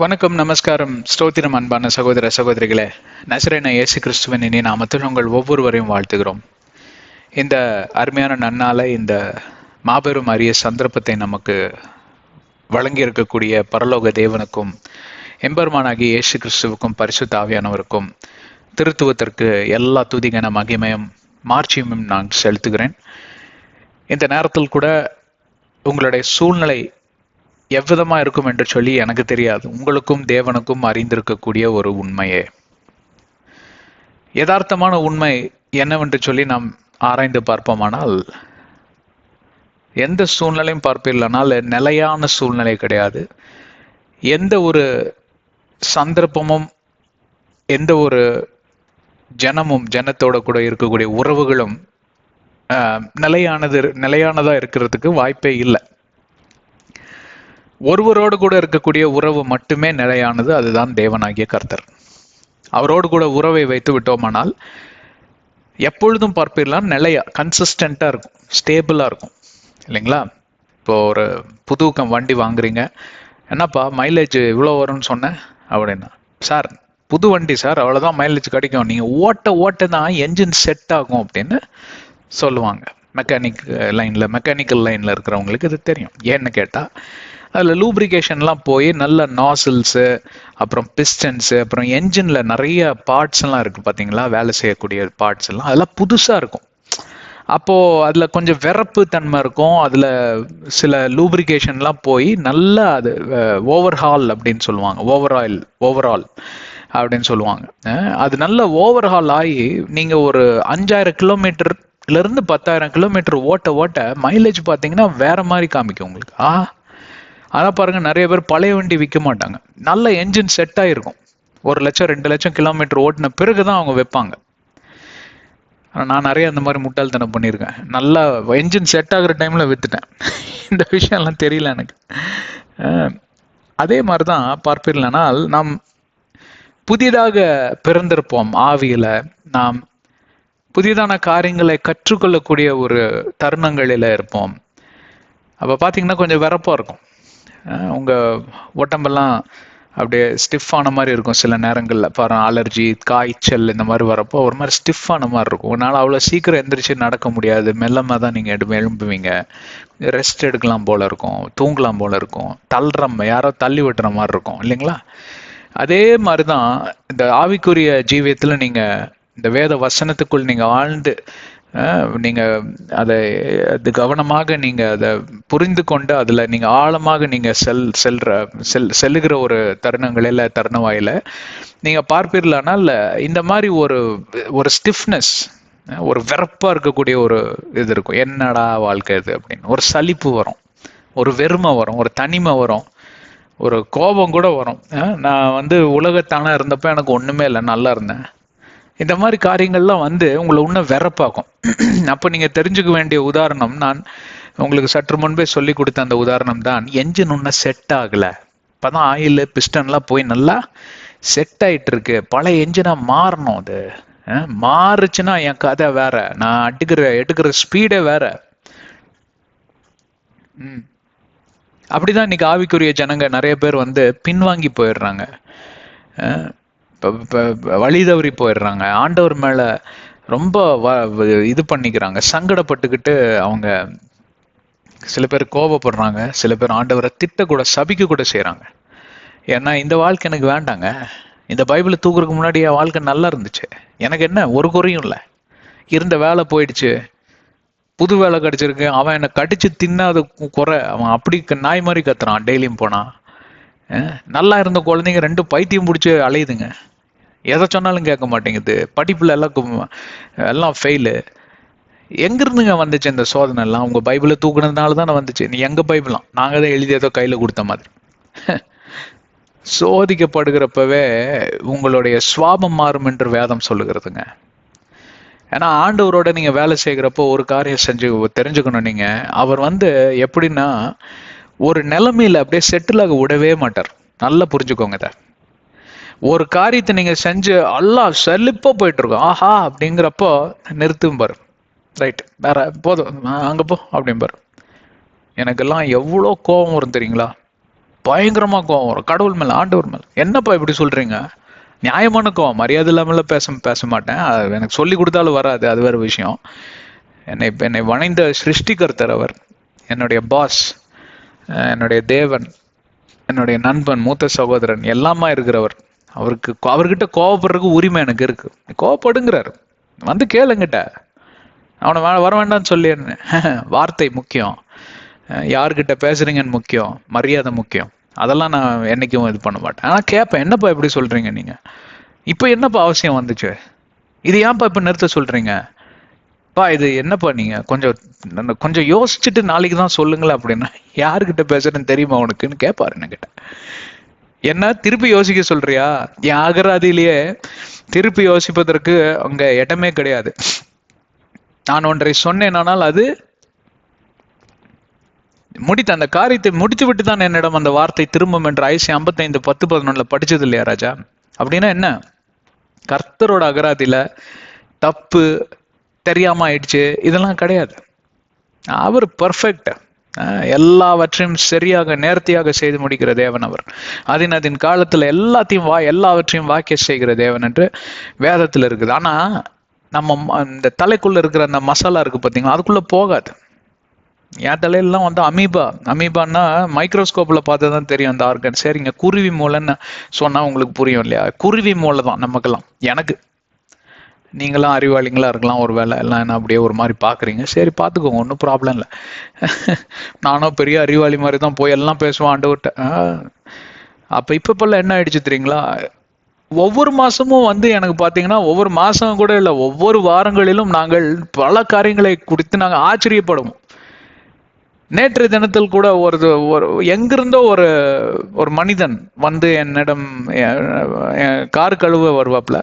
வணக்கம், நமஸ்காரம், ஸ்தோத்திரம். அன்பான சகோதர சகோதரிகளே, நசரேன இயேசு கிறிஸ்துவின் இனி நாமத்தில் உங்கள் ஒவ்வொருவரையும் வாழ்த்துகிறோம். இந்த அருமையான நன்னாளை, இந்த மாபெரும் அரிய சந்தர்ப்பத்தை நமக்கு வழங்கி இருக்கக்கூடிய பரலோக தேவனுக்கும் எம்பெருமானாகிய இயேசு கிறிஸ்துவுக்கும் பரிசுத்த ஆவியானவருக்கும் திருத்துவத்திற்கு எல்லா துதிகன மகிமையும் மாட்சியும் நான் செலுத்துகிறேன். இந்த நேரத்தில் கூட உங்களுடைய சூழ்நிலை எவ்விதமா இருக்கும் என்று சொல்லி எனக்கு தெரியாது. உங்களுக்கும் தேவனுக்கும் அறிந்திருக்கக்கூடிய ஒரு உண்மையே, யதார்த்தமான உண்மை என்னவென்று சொல்லி நாம் ஆராய்ந்து பார்ப்போமானால், எந்த சூழ்நிலையும் பார்ப்பில்லைனால் நிலையான சூழ்நிலை கிடையாது. எந்த ஒரு சந்தர்ப்பமும், எந்த ஒரு ஜனத்தோட கூட இருக்கக்கூடிய உறவுகளும் நிலையானதா இருக்கிறதுக்கு வாய்ப்பே இல்லை. ஒருவரோடு கூட இருக்கக்கூடிய உறவு மட்டுமே நிலையானது, அதுதான் தேவனாகிய கர்த்தர். அவரோடு கூட உறவை வைத்து விட்டோமானால் எப்பொழுதும் பார்ப்பீர்களாம் நிலையா, கன்சிஸ்டண்டா இருக்கும், ஸ்டேபிளா இருக்கும், இல்லைங்களா? இப்போ ஒரு புது வண்டி வாங்குறீங்க, என்னப்பா மைலேஜ் இவ்வளோ வரும்னு சொன்னேன் அப்படின்னா, சார் புது வண்டி சார், அவ்வளோதான் மைலேஜ் கிடைக்கும், நீங்கள் ஓட்ட தான் என்ஜின் செட் ஆகும் அப்படின்னு சொல்லுவாங்க. மெக்கானிக்கல் லைனில் இருக்கிறவங்களுக்கு இது தெரியும். ஏன்னு கேட்டால், அதில் லூப்ரிகேஷன்லாம் போய் நல்ல நாசில்ஸு, அப்புறம் பிஸ்டன்ஸு, அப்புறம் என்ஜினில் நிறைய பார்ட்ஸ்லாம் இருக்குது பார்த்தீங்களா, வேலை செய்யக்கூடிய பார்ட்ஸ் எல்லாம் அதெல்லாம் புதுசாக இருக்கும். அப்போது அதில் கொஞ்சம் விறப்பு தன்மை இருக்கும், அதில் சில லூப்ரிகேஷன்லாம் போய் நல்லா அது ஓவர்ஹால் அப்படின்னு சொல்லுவாங்க, ஓவரால் அப்படின்னு சொல்லுவாங்க. அது நல்ல ஓவர்ஹால் ஆகி நீங்கள் ஒரு 5000 கிலோமீட்டர்லேருந்து 10,000 கிலோமீட்டர் ஓட்ட மைலேஜ் பார்த்தீங்கன்னா வேற மாதிரி காமிக்கும் உங்களுக்கு. அதான் பாருங்க, நிறைய பேர் பழைய வண்டி விற்க மாட்டாங்க, நல்ல என்ஜின் செட் ஆகிருக்கும், 1,00,000 2,00,000 கிலோமீட்டர் ஓட்டின பிறகுதான் அவங்க வைப்பாங்க. நான் நிறைய அந்த மாதிரி முட்டாள்தனம் பண்ணியிருக்கேன், நல்லா என்ஜின் செட் ஆகுற டைம்ல வித்துட்டேன். இந்த விஷயம்லாம் தெரியல எனக்கு. அதே மாதிரிதான் பார்ப்பீர்களானால், நாம் புதிதாக பிறந்திருப்போம் ஆவியில, நாம் புதிதான காரியங்களை கற்றுக்கொள்ளக்கூடிய ஒரு தருணங்களில இருப்போம். அப்ப பாத்தீங்கன்னா கொஞ்சம் வெறப்பா இருக்கும், உங்கள் உடம்பெல்லாம் அப்படியே ஸ்டிஃபான மாதிரி இருக்கும். சில நேரங்களில் பாரு, அலர்ஜி, காய்ச்சல் இந்த மாதிரி வரப்போ ஒரு மாதிரி ஸ்டிஃபான மாதிரி இருக்கும். உன்னால் அவ்வளோ சீக்கிரம் எந்திரிச்சு நடக்க முடியாது, மெல்லமாக தான் நீங்கள் எழும்புவீங்க, ரெஸ்ட் எடுக்கலாம் போல இருக்கும், தூங்கலாம் போல இருக்கும், யாரோ தள்ளி விட்டுற மாதிரி இருக்கும், இல்லைங்களா? அதே மாதிரி தான் இந்த ஆவிக்குரிய ஜீவியத்தில் நீங்கள் இந்த வேத வசனத்துக்குள் நீங்கள் ஆழ்ந்து நீங்கள் அது கவனமாக நீங்கள் அதை புரிந்து கொண்டு அதில் நீங்கள் ஆழமாக நீங்கள் செல்லுகிற ஒரு தருணவாயில நீங்கள் பார்ப்பீர்களானால் இந்த மாதிரி ஒரு ஸ்டிஃப்னஸ், ஒரு வெறப்பா இருக்கக்கூடிய ஒரு இது இருக்கும். என்னடா வாழ்க்கை இது அப்படின்னு ஒரு சலிப்பு வரும், ஒரு வெறுமை வரும், ஒரு தனிமை வரும், ஒரு கோபம் கூட வரும். நான் உலகத்தானா இருந்தப்ப எனக்கு ஒண்ணுமே இல்லை, நல்லா இருந்தேன். இந்த மாதிரி காரியங்கள்லாம் உங்களை இன்னும் வெறப்பாக்கும். அப்போ நீங்க தெரிஞ்சுக்க வேண்டிய உதாரணம், நான் உங்களுக்கு சற்று முன்பே சொல்லி கொடுத்த அந்த உதாரணம் தான், என்ஜின் இன்னும் செட் ஆகல, இப்பதான் ஆயில் பிஸ்டன்லாம் போய் நல்லா செட் ஆயிட்டு இருக்கு, பழைய என்ஜினா மாறணும். அது மாறுச்சுன்னா என் கதை வேற, நான் எடுக்கிற ஸ்பீடே வேற. அப்படிதான் இன்னைக்கு ஆவிக்குரிய ஜனங்க நிறைய பேர் பின்வாங்கி போயிடுறாங்க, வழி தவறி போயிடுறாங்க, ஆண்டவர் மேல ரொம்ப இது பண்ணிக்கிறாங்க, சங்கடப்பட்டுக்கிட்டு அவங்க சில பேர் கோபப்படுறாங்க, சில பேர் ஆண்டவரை சபிக்க கூட செய்யறாங்க. ஏன்னா இந்த வாழ்க்கை எனக்கு வேண்டாங்க, இந்த பைபிளை தூக்குறதுக்கு முன்னாடி என் வாழ்க்கை நல்லா இருந்துச்சு, எனக்கு என்ன ஒரு குறையும் இல்லை, இருந்த வேலை போயிடுச்சு, புது வேலை கிடைச்சிருக்கு, அவன் என்னை கடிச்சு தின்னாத குறை, அவன் அப்படி நாய் மாதிரி கத்துறான் டெய்லியும் போனா. நல்லா இருந்த குழந்தைங்க 2 பைத்தியம் பிடிச்சி அலையுதுங்க, எதை சொன்னாலும் கேட்க மாட்டேங்குது, படிப்புல எல்லாம் ஃபெயிலு. எங்கிருந்துங்க வந்துச்சு இந்த சோதனை எல்லாம்? உங்க பைபிளை தூக்குனதுனால தானே வந்துச்சு. நீ எங்க பைபிளாம், நாங்க தான் எழுதி ஏதோ கையில கொடுத்த மாதிரி. சோதிக்கப்படுகிறப்பவே உங்களுடைய சுவாபம் மாறும் என்று வேதம் சொல்லுகிறதுங்க. ஏன்னா ஆண்டவரோட நீங்க வேலை செய்கிறப்போ ஒரு காரியம் தெரிஞ்சுக்கணும். நீங்க அவர் எப்படின்னா ஒரு நிலைமையில அப்படியே செட்டில் ஆக விடவே மாட்டார். நல்லா புரிஞ்சுக்கோங்க இத. ஒரு காரியத்தை நீங்க செஞ்சு எல்லாம் செழிப்பா போயிட்டு இருக்கோம், ஆஹா அப்படிங்கிறப்போ நிறுத்தும் பாரு, ரைட் வேற போதும் அங்க போ அப்படிம்பாரு. எனக்கெல்லாம் எவ்வளோ கோபம் வரும் தெரியுங்களா? பயங்கரமா கோவம் வரும் கடவுள் மேல, ஆண்டவர் மேல. என்னப்பா இப்படி சொல்றீங்க? நியாயமான கோவம், மரியாதை இல்லாமல பேச மாட்டேன். அது எனக்கு சொல்லி கொடுத்தாலும் வராது, அது வேற விஷயம். என்னை வணைந்த சிருஷ்டிகர்த்தர் அவர், என்னுடைய பாஸ், என்னுடைய தேவன், என்னுடைய நண்பன், மூத்த சகோதரன், எல்லாமா இருக்கிறவர். அவர்கிட்ட கோவப்படுறதுக்கு உரிமை எனக்கு இருக்கு. கோவப்படுங்கிறாரு, வந்து கேளுங்கிட்ட. அவனை வர வேண்டாம்னு சொல்லி வார்த்தை முக்கியம், யாருக்கிட்ட பேசுறீங்கன்னு முக்கியம், மரியாதை முக்கியம். அதெல்லாம் நான் என்னைக்கும் இது பண்ண மாட்டேன். ஆனால் கேட்பேன், என்னப்பா எப்படி சொல்றீங்க நீங்க? இப்போ என்னப்பா அவசியம் வந்துச்சு? இது ஏன்ப்பா இப்போ நிறுத்த சொல்றீங்க? பா இது என்னப்பா நீங்க கொஞ்சம் யோசிச்சுட்டு நாளைக்கு தான் சொல்லுங்களேன் அப்படின்னா. யாருக்கிட்ட பேசுறேன்னு தெரியுமா உனக்குன்னு கேட்பாரு என்கிட்ட. என்ன திருப்பி யோசிக்க சொல்றியா? என் அகராதியிலேயே திருப்பி யோசிப்பதற்கு அங்க இடமே கிடையாது. நான் ஒன்றை சொன்னேனானால் அது அந்த காரியத்தை முடித்து விட்டு தான் என்னிடம் அந்த வார்த்தை திரும்பும் என்று ஐசி 55:10-11 படிச்சது இல்லையா ராஜா? அப்படின்னா என்ன? கர்த்தரோட அகராதியில தப்பு, தெரியாம ஆயிடுச்சு, இதெல்லாம் கிடையாது. அவர் பர்ஃபெக்ட், எல்லாவற்றையும் சரியாக நேர்த்தியாக செய்து முடிக்கிற தேவன் அவர். அதன் காலத்துல எல்லாவற்றையும் வாக்கிய செய்கிற தேவன் என்று வேதத்துல இருக்குது. ஆனா நம்ம இந்த தலைக்குள்ள இருக்கிற அந்த மசாலா இருக்கு பாத்தீங்களா, அதுக்குள்ள போகாது. என் தலையெல்லாம் வந்து அமீபான்னா மைக்ரோஸ்கோப்ல பார்த்ததான் தெரியும் அந்த ஆர்கன். சரிங்க, குருவி மூளைன்னு சொன்னா உங்களுக்கு புரியும் இல்லையா? குருவி மூளை தான் நமக்கெல்லாம். எனக்கு நீங்களாம் அறிவாளிங்களா இருக்கலாம் ஒரு வேலை, எல்லாம் என்ன அப்படியே ஒரு மாதிரி பாக்குறீங்க. சரி பார்த்துக்கோங்க, ஒன்றும் ப்ராப்ளம் இல்லை. நானும் பெரிய அறிவாளி மாதிரி தான் போய் எல்லாம் பேசுவேன் ஆண்டவர்கிட்ட. அப்ப இப்பெல்லாம் என்ன ஆயிடுச்சு தெரியுங்களா? ஒவ்வொரு மாசமும் வந்து எனக்கு பாத்தீங்கன்னா, ஒவ்வொரு மாசம் கூட இல்லை, ஒவ்வொரு வாரங்களிலும் நாங்கள் பல காரியங்களை குறித்து நாங்கள் ஆச்சரியப்படுவோம். நேற்று தினத்தில் கூட ஒரு எங்கிருந்தோ ஒரு மனிதன் வந்து என்னிடம் கார் கழுவ வருவாப்புல.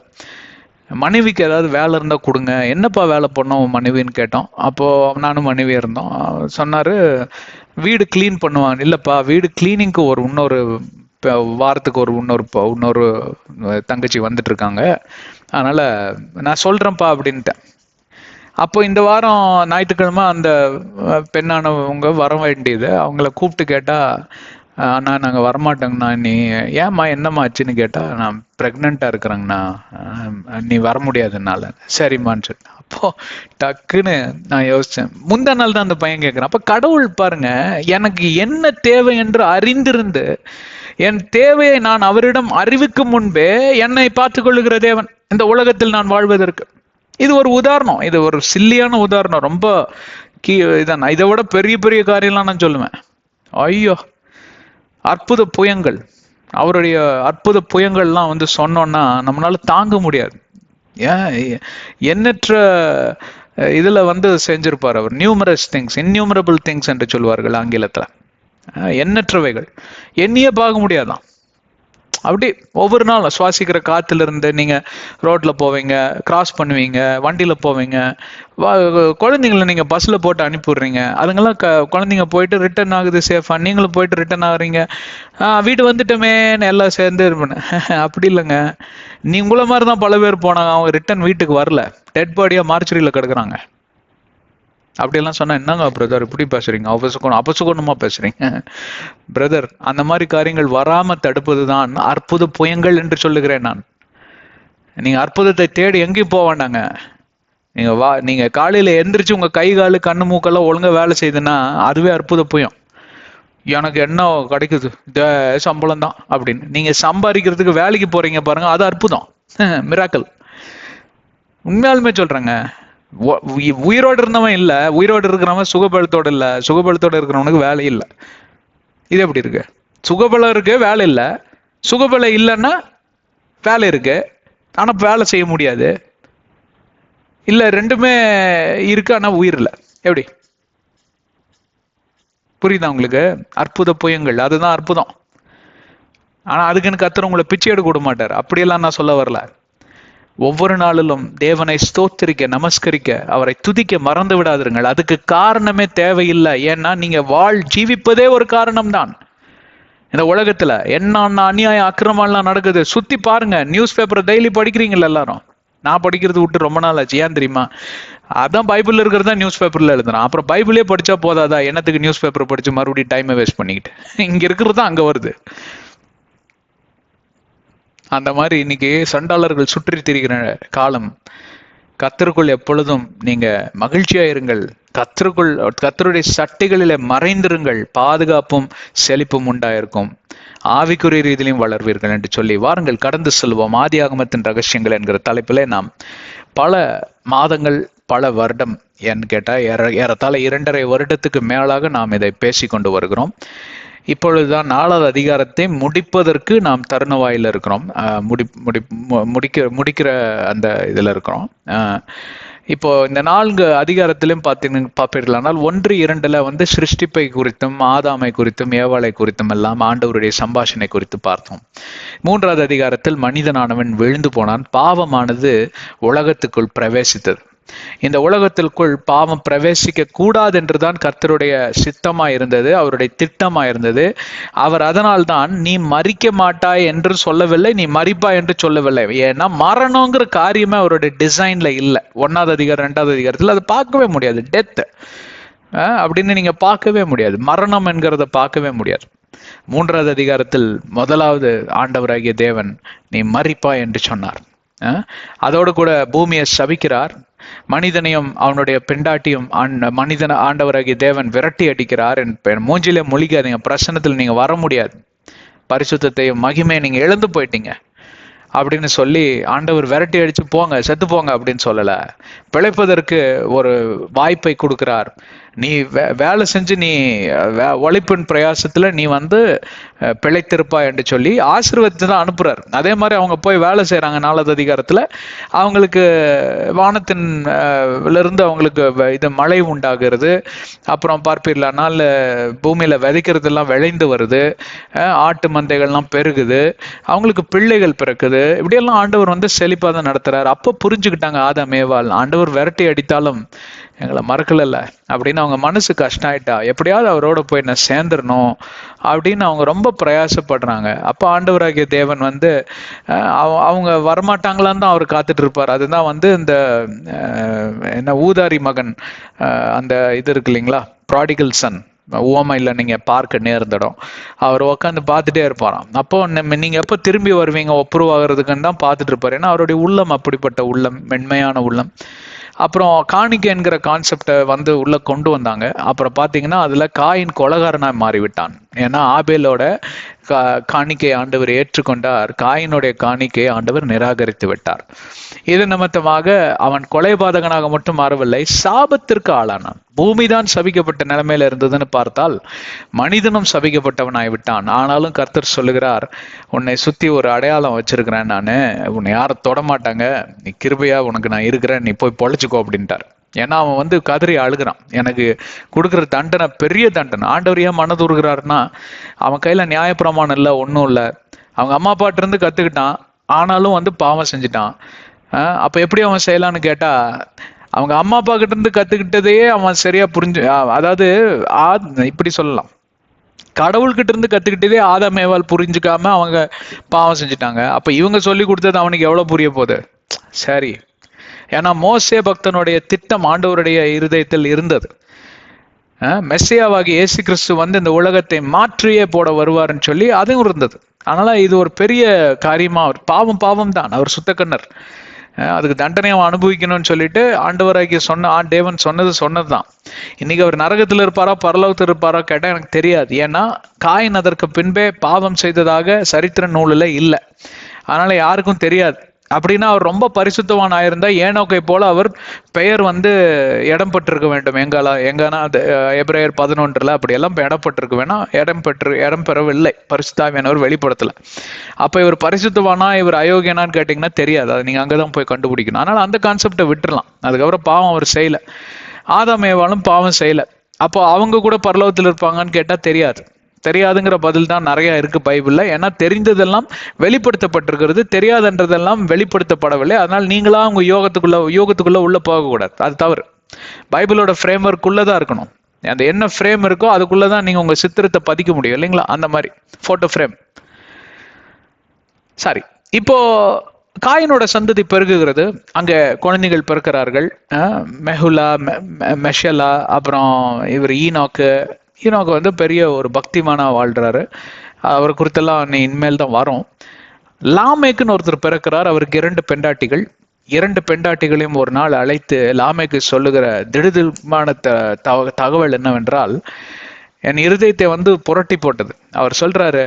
மனைவிக்கு ஏதாவது வேலை இருந்தா கொடுங்க. என்னப்பா வேலை பண்ணோம் மனைவின்னு கேட்டோம். அப்போ நானும் மனைவி இருந்தோம். சொன்னாரு, வீடு கிளீன் பண்ணுவான். இல்லப்பா, வீடு கிளீனிங்க்கு இன்னொரு வாரத்துக்கு இன்னொரு தங்கச்சி வந்துட்டு இருக்காங்க, அதனால நான் சொல்றேன்ப்பா அப்படின்ட்டேன். அப்போ இந்த வாரம் ஞாயிற்றுக்கிழமை அந்த பெண்ணானவங்க வர வேண்டியது. அவங்கள கூப்பிட்டு கேட்டா, அண்ணா நாங்கள் வரமாட்டோங்கண்ணா. நீ ஏம்மா என்னம்மா ஆச்சுன்னு கேட்டா, நான் ப்ரெக்னெண்ட்டாக இருக்கிறேங்கண்ணா, நீ வர முடியாதுனால. சரிம்மான்னு சொன்னேன். அப்போ டக்குன்னு நான் யோசிச்சேன். முந்தா நாள் தான் அந்த பையன் கேட்குறேன். அப்போ கடவுள் பாருங்க, எனக்கு என்ன தேவை என்று அறிந்திருந்து என் தேவையை நான் அவரிடம் அறிவிக்கும் முன்பே என்னை பார்த்துக் கொள்ளுகிற தேவன் இந்த உலகத்தில் நான் வாழ்வதற்கு. இது ஒரு உதாரணம், இது ஒரு சில்லியான உதாரணம். ரொம்ப இதான். இதை விட பெரிய பெரிய காரியம்லாம் நான் சொல்லுவேன். ஐயோ, அற்புத புயங்கள், அவருடைய அற்புத புயங்கள்லாம் வந்து சொன்னோன்னா நம்மளால தாங்க முடியாது. எண்ணற்ற இதுல வந்து செஞ்சிருப்பார் அவர். நியூமரஸ் திங்ஸ், இன்யூமரபிள் திங்ஸ் என்று சொல்வார்கள் ஆங்கிலத்துல. எண்ணற்றவைகள், எண்ணியே பார்க்க முடியாதான். அப்படி ஒவ்வொரு நாளும் சுவாசிக்கிற காத்துல இருந்து நீங்க ரோட்ல போவீங்க, கிராஸ் பண்ணுவீங்க, வண்டியில போவீங்க, குழந்தைங்களை நீங்க பஸ்ல போட்டு அனுப்பிடுறீங்க. அதுங்கெல்லாம் குழந்தைங்க போயிட்டு ரிட்டர்ன் ஆகுது சேஃபா, நீங்களும் போயிட்டு ரிட்டர்ன் ஆகுறீங்க. வீடு வந்துட்டோமேன்னு எல்லாம் சேர்ந்து இருப்பேன். அப்படி இல்லைங்க, நீ உங்களை மாதிரி தான் பல பேர் போனாங்க, அவங்க ரிட்டர்ன் வீட்டுக்கு வரல, டெட் பாடியா மார்ச்சரியில கிடக்குறாங்க. அப்படியெல்லாம் சொன்னா, என்னங்க பிரதர் இப்படி பேசுறீங்க, அபசுகுணமா பேசுறீங்க? பிரதர், அந்த மாதிரி காரியங்கள் வராம தடுப்பதுதான் அற்புத புயங்கள் என்று சொல்லுகிறேன் நான். நீங்க அற்புதத்தை தேடி எங்கேயும் போக வேண்டாங்க. நீங்க காலையில எந்திரிச்சு உங்க கை காலு கண்ணு மூக்கெல்லாம் ஒழுங்கா வேலை செய்யுதுன்னா அதுவே அற்புத புயம். எனக்கு என்ன கிடைக்குது, இந்த சம்பளம் தான் அப்படின்னு நீங்க சம்பாதிக்கிறதுக்கு வேலைக்கு போறீங்க பாருங்க, அது அற்புதம், மிராக்கல். உண்மையாலுமே சொல்றேங்க. உயிரோடு இருந்தவன் இல்ல, உயிரோடு இருக்கிறவன் சுகபலத்தோடு இல்ல, சுகபலத்தோடு இருக்கிறவனுக்கு வேலை இல்லை. இது எப்படி இருக்கு? சுகபலம் இருக்கு, வேலை இல்லை. சுகபலம் இல்லைன்னா வேலை இருக்கு, ஆனா வேலை செய்ய முடியாது. இல்ல ரெண்டுமே இருக்கு, ஆனா உயிர் இல்லை. எப்படி? புரியுதா உங்களுக்கு? அற்புத புயங்கள், அதுதான் அற்புதம். ஆனா அதுக்குன்னு கர்த்தர் உங்களை பிச்சை எடுக்க விட மாட்டார். அப்படியெல்லாம் நான் சொல்ல வரல. ஒவ்வொரு நாளிலும் தேவனை ஸ்தோத்திரிக்க, நமஸ்கரிக்க, அவரை துதிக்க மறந்து விடாதிருங்கள். அதுக்கு காரணமே தேவையில்லை. ஏன்னா நீங்க ஜீவிப்பதே ஒரு காரணம் தான். இந்த உலகத்துல என்ன அநியாயம் அக்கிரமம்லாம் நடக்குது, சுத்தி பாருங்க. நியூஸ் பேப்பரை டெய்லி படிக்கிறீங்கல்ல எல்லாரும். நான் படிக்கிறது விட்டு ரொம்ப நாள் ஆச்சு. ஏன் தெரியுமா? அதான் பைபிள்ல இருக்கிறதா நியூஸ் பேப்பர்ல எழுதுறான். அப்புறம் பைபிளே படிச்சா போதாதா? என்னத்துக்கு நியூஸ் பேப்பர் படிச்சு மறுபடியும் டைமை வேஸ்ட் பண்ணிக்கிட்டு? இங்க இருக்கிறது அங்க வருது. அந்த மாதிரி இன்னைக்கு சண்டாளர்கள் சுற்றி திரிகிற காலம். கர்த்தருக்குள் எப்பொழுதும் நீங்க மகிழ்ச்சியா இருங்கள். கர்த்தருடைய சட்டைகளில மறைந்திருங்கள். பாதுகாப்பும் செழிப்பும் உண்டாயிருக்கும். ஆவிக்குரிய ரீதியிலும் வளர்வீர்கள் என்று சொல்லி வாருங்கள் கடந்து செல்வோம். ஆதியாகமத்தின் ரகசியங்கள் என்கிற தலைப்பிலே நாம் பல மாதங்கள், பல வருடம் என்று கேட்டா ஏறத்தாழ 2.5 வருடத்துக்கு மேலாக நாம் இதை பேசிக்கொண்டு வருகிறோம். இப்பொழுதுதான் 4வது அதிகாரத்தை முடிப்பதற்கு நாம் தருணவாயில் இருக்கிறோம். முடிக்கிற அந்த இதுல இருக்கிறோம். இப்போ இந்த 4 அதிகாரத்திலும் பார்ப்பீர்களானால் 1, 2ல சிருஷ்டிப்பை குறித்தும் ஆதாமை குறித்தும் ஏவாளை குறித்தும் எல்லாம் ஆண்டவருடைய சம்பாஷணை குறித்து பார்த்தோம். 3வது அதிகாரத்தில் மனிதனானவன் விழுந்து போனான். பாவமானது உலகத்துக்குள் பிரவேசித்தது. இந்த உலகத்திற்குள் பாவம் பிரவேசிக்க கூடாது என்றுதான் கர்த்தருடைய சித்தமா இருந்தது, அவருடைய திட்டமா இருந்தது. அவர் அதனால்தான் நீ மரிக்க மாட்டாய் என்று சொல்லவில்லை, நீ மரிப்பாய் என்று சொல்லவில்லை. ஏன்னா மரணங்கிற காரியமே அவருடைய டிசைன்ல இல்லை. 1வது அதிகாரம் 2வது அதிகாரத்தில் அதை பார்க்கவே முடியாது. டெத் அப்படின்னு நீங்க பார்க்கவே முடியாது. மரணம் என்கிறத பார்க்கவே முடியாது. 3வது அதிகாரத்தில் முதலாவது ஆண்டவராகிய தேவன் நீ மரிப்பாய் என்று சொன்னார். அதோடு கூட பூமியை சபிக்கிறார். மனிதனையும் அவனுடைய பெண்டாட்டியும் மனிதன ஆண்டவராகிய தேவன் விரட்டி அடிக்கிறார். மூஞ்சிலே மொழிக்காதீங்க, பிரசன்னத்தில் நீங்க வர முடியாது, பரிசுத்தையும் மகிமையை நீங்க இழந்து போயிட்டீங்க அப்படின்னு சொல்லி ஆண்டவர் விரட்டி அடிச்சு போங்க, செத்து போங்க அப்படின்னு சொல்லல. பிழைப்பதற்கு ஒரு வாய்ப்பை கொடுக்கிறார். நீ வேலை செஞ்சு நீ உழைப்பின் பிரயாசத்துல நீ பிழைத்திருப்பா என்று சொல்லி ஆசீர்வாதத்தை தான் அனுப்புறார். அதே மாதிரி அவங்க போய் வேலை செய்யறாங்க. 4வது அதிகாரத்துல அவங்களுக்கு வானத்தின் இருந்து அவங்களுக்கு இது மழை உண்டாகிறது. அப்புறம் பார்ப்பீர்களானால் பூமியில விதைக்கிறது எல்லாம் விளைந்து வருது. ஆட்டு மந்தைகள்லாம் பெருகுது. அவங்களுக்கு பிள்ளைகள் பிறக்குது. இப்படியெல்லாம் ஆண்டவர் செழிப்பா தான் நடத்துறாரு. அப்போ புரிஞ்சுக்கிட்டாங்க ஆதாம் ஏவாள், ஆண்டவர் விரட்டி அடித்தாலும் எங்களை மறக்கல அப்படின்னு அவங்க மனசு கஷ்டம் ஆயிட்டா, எப்படியாவது அவரோட போய் நான் சேர்ந்துடணும் அப்படின்னு அவங்க ரொம்ப பிரயாசப்படுறாங்க. அப்போ ஆண்டவராகிய தேவன் அவங்க வரமாட்டாங்களான்னு தான் அவர் காத்துட்டு இருப்பார். அதுதான் இந்த என்ன ஊதாரி மகன் அந்த இது இருக்கு இல்லைங்களா, ப்ராடிகல் சன் உவமையில் நீங்க பார்க்க நேர்ந்திடம். அவர் உட்காந்து பார்த்துட்டே இருப்பாராம். அப்போ நீங்க எப்போ திரும்பி வருவீங்க ஒப்புரவாகிறதுக்குன்னு தான் பார்த்துட்டு இருப்பாரு. ஏன்னா அவருடைய உள்ளம் அப்படிப்பட்ட உள்ளம், மென்மையான உள்ளம். அப்புறம் காணிக்கை என்கிற கான்செப்டை உள்ள கொண்டு வந்தாங்க. அப்புறம் பார்த்தீங்கன்னா அதுல காயின் கொலகாரனாய் மாறிவிட்டான். ஏன்னா ஆபேலோட காணிக்கை ஆண்டவர் ஏற்றுக்கொண்டார், காயினுடைய காணிக்கை ஆண்டவர் நிராகரித்து விட்டார். இது நிமித்தமாக அவன் கொலைபாதகனாக மட்டும் மாறவில்லை, சாபத்திற்கு ஆளானான். பூமிதான் சபிக்கப்பட்ட நிலைமையில இருந்ததுன்னு பார்த்தால் மனிதனும் சபிக்கப்பட்டவனாய் விட்டான். ஆனாலும் கர்த்தர் சொல்லுகிறார், உன்னை சுத்தி ஒரு அடையாளம் வச்சிருக்கிறேன், நானு உன்னை யாரும் தொடமாட்டாங்க, நீ கிருபையா உனக்கு நான் இருக்கிறேன், நீ போய் பொழைச்சுக்கோ அப்படின்ட்டார். ஏன்னா அவன் கதறி அழுகிறான், எனக்கு கொடுக்குற தண்டனை பெரிய தண்டனை. ஆண்டவர் ஏன் மனதுருகிறாருன்னா அவன் கையில நியாயப்பிரமாணம் இல்லை, ஒன்றும் இல்லை. அவங்க அம்மா அப்பாட்ட இருந்து கத்துக்கிட்டான், ஆனாலும் பாவம் செஞ்சுட்டான். அப்ப எப்படி அவன் செய்யலான்னு கேட்டா, அவங்க அம்மா அப்பா கிட்ட இருந்து கத்துக்கிட்டதையே அவன் சரியா புரிஞ்சு, அதாவது இப்படி சொல்லலாம், கடவுள்கிட்ட இருந்து கத்துக்கிட்டதே ஆதாம் ஏவாள் புரிஞ்சுக்காம அவங்க பாவம் செஞ்சுட்டாங்க. அப்ப இவங்க சொல்லி கொடுத்தது அவனுக்கு எவ்வளவு புரிய போகுது? சரி, ஏன்னா மோசே பக்தனுடைய திட்டம் ஆண்டவருடைய இருதயத்தில் இருந்தது. மெஸ்ஸியாவாகி இயேசு கிறிஸ்து இந்த உலகத்தை மாற்றியே போட வருவாருன்னு சொல்லி அதுவும் இருந்தது. அதனால இது ஒரு பெரிய காரியமா, பாவம் தான், அவர் சுத்தக்கண்ணர், அதுக்கு தண்டனையை அனுபவிக்கணும்னு சொல்லிட்டு ஆண்டவராகிய தேவன் சொன்னதுதான். இன்னைக்கு அவர் நரகத்தில் இருப்பாரா பரலோகத்தில் இருப்பாரா கேட்டா எனக்கு தெரியாது. ஏன்னா காயின் அதற்கு பின்பே பாவம் செய்ததாக சரித்திர நூலில் இல்லை. அதனால யாருக்கும் தெரியாது. அப்படின்னா அவர் ரொம்ப பரிசுத்தவான் ஆயிருந்தா ஏனோக்கை போல அவர் பெயர் இடம் பெற்றிருக்க வேண்டும். எங்கன்னா எபிரேயர் 11 அப்படியெல்லாம் இடப்பட்டிருக்க வேணாம், இடம் பெறவில்லை, பரிசுத்தாவியானவர் வெளிப்படுத்தல. அப்ப இவர் பரிசுத்தவானா இவர் அயோக்கியனான்னு கேட்டீங்கன்னா தெரியாது, அதை நீங்க அங்கதான் போய் கண்டுபிடிக்கணும். அதனால அந்த கான்செப்டை விட்டுறலாம். அதுக்கப்புறம் பாவம் அவர் செய்யல, ஆதாம் ஏவாளும் பாவம் செய்யல. அப்போ அவங்க கூட பரலோகத்தில் இருப்பாங்கன்னு கேட்டா தெரியாதுங்கிற பதில் தான் நிறைய இருக்கு பைபிள்ல. ஏன்னா தெரிந்ததெல்லாம் வெளிப்படுத்தப்பட்டிருக்கிறது, தெரியாதுன்றதெல்லாம் வெளிப்படுத்தப்படவில்லை. அதனால நீங்களா உங்க யோகத்துக்குள்ள உள்ள போகக்கூடாது, அது தவறு. பைபிளோட ஃப்ரேம் ஒர்க்குள்ளதான் இருக்கணும். அந்த என்ன ஃப்ரேம் இருக்கோ அதுக்குள்ளதான் நீங்க உங்க சித்திரத்தை பதிக்க முடியும் இல்லைங்களா, அந்த மாதிரி போட்டோ ஃப்ரேம். சரி, இப்போ காயினோட சந்ததி பெருகுகிறது. அங்க குழந்தைகள் பிறக்கிறார்கள். மெஹுலா, மெஷலா, அப்புறம் இவர் ஈனோக்கு. ஈனோக்கு வந்து பெரிய ஒரு பக்திமானா வாழ்றாரு. அவர் குறித்தெல்லாம் இனிமேல் தான் வரும். லாமேக்குன்னு ஒருத்தர் பிறக்கிறார். அவருக்கு 2 பெண்டாட்டிகள். 2 பெண்டாட்டிகளையும் ஒரு நாள் அழைத்து லாமேக்கு சொல்லுகிற திடுதிடுமான தகவல் என்னவென்றால், என் இருதயத்தை வந்து புரட்டி போட்டது. அவர் சொல்றாரு,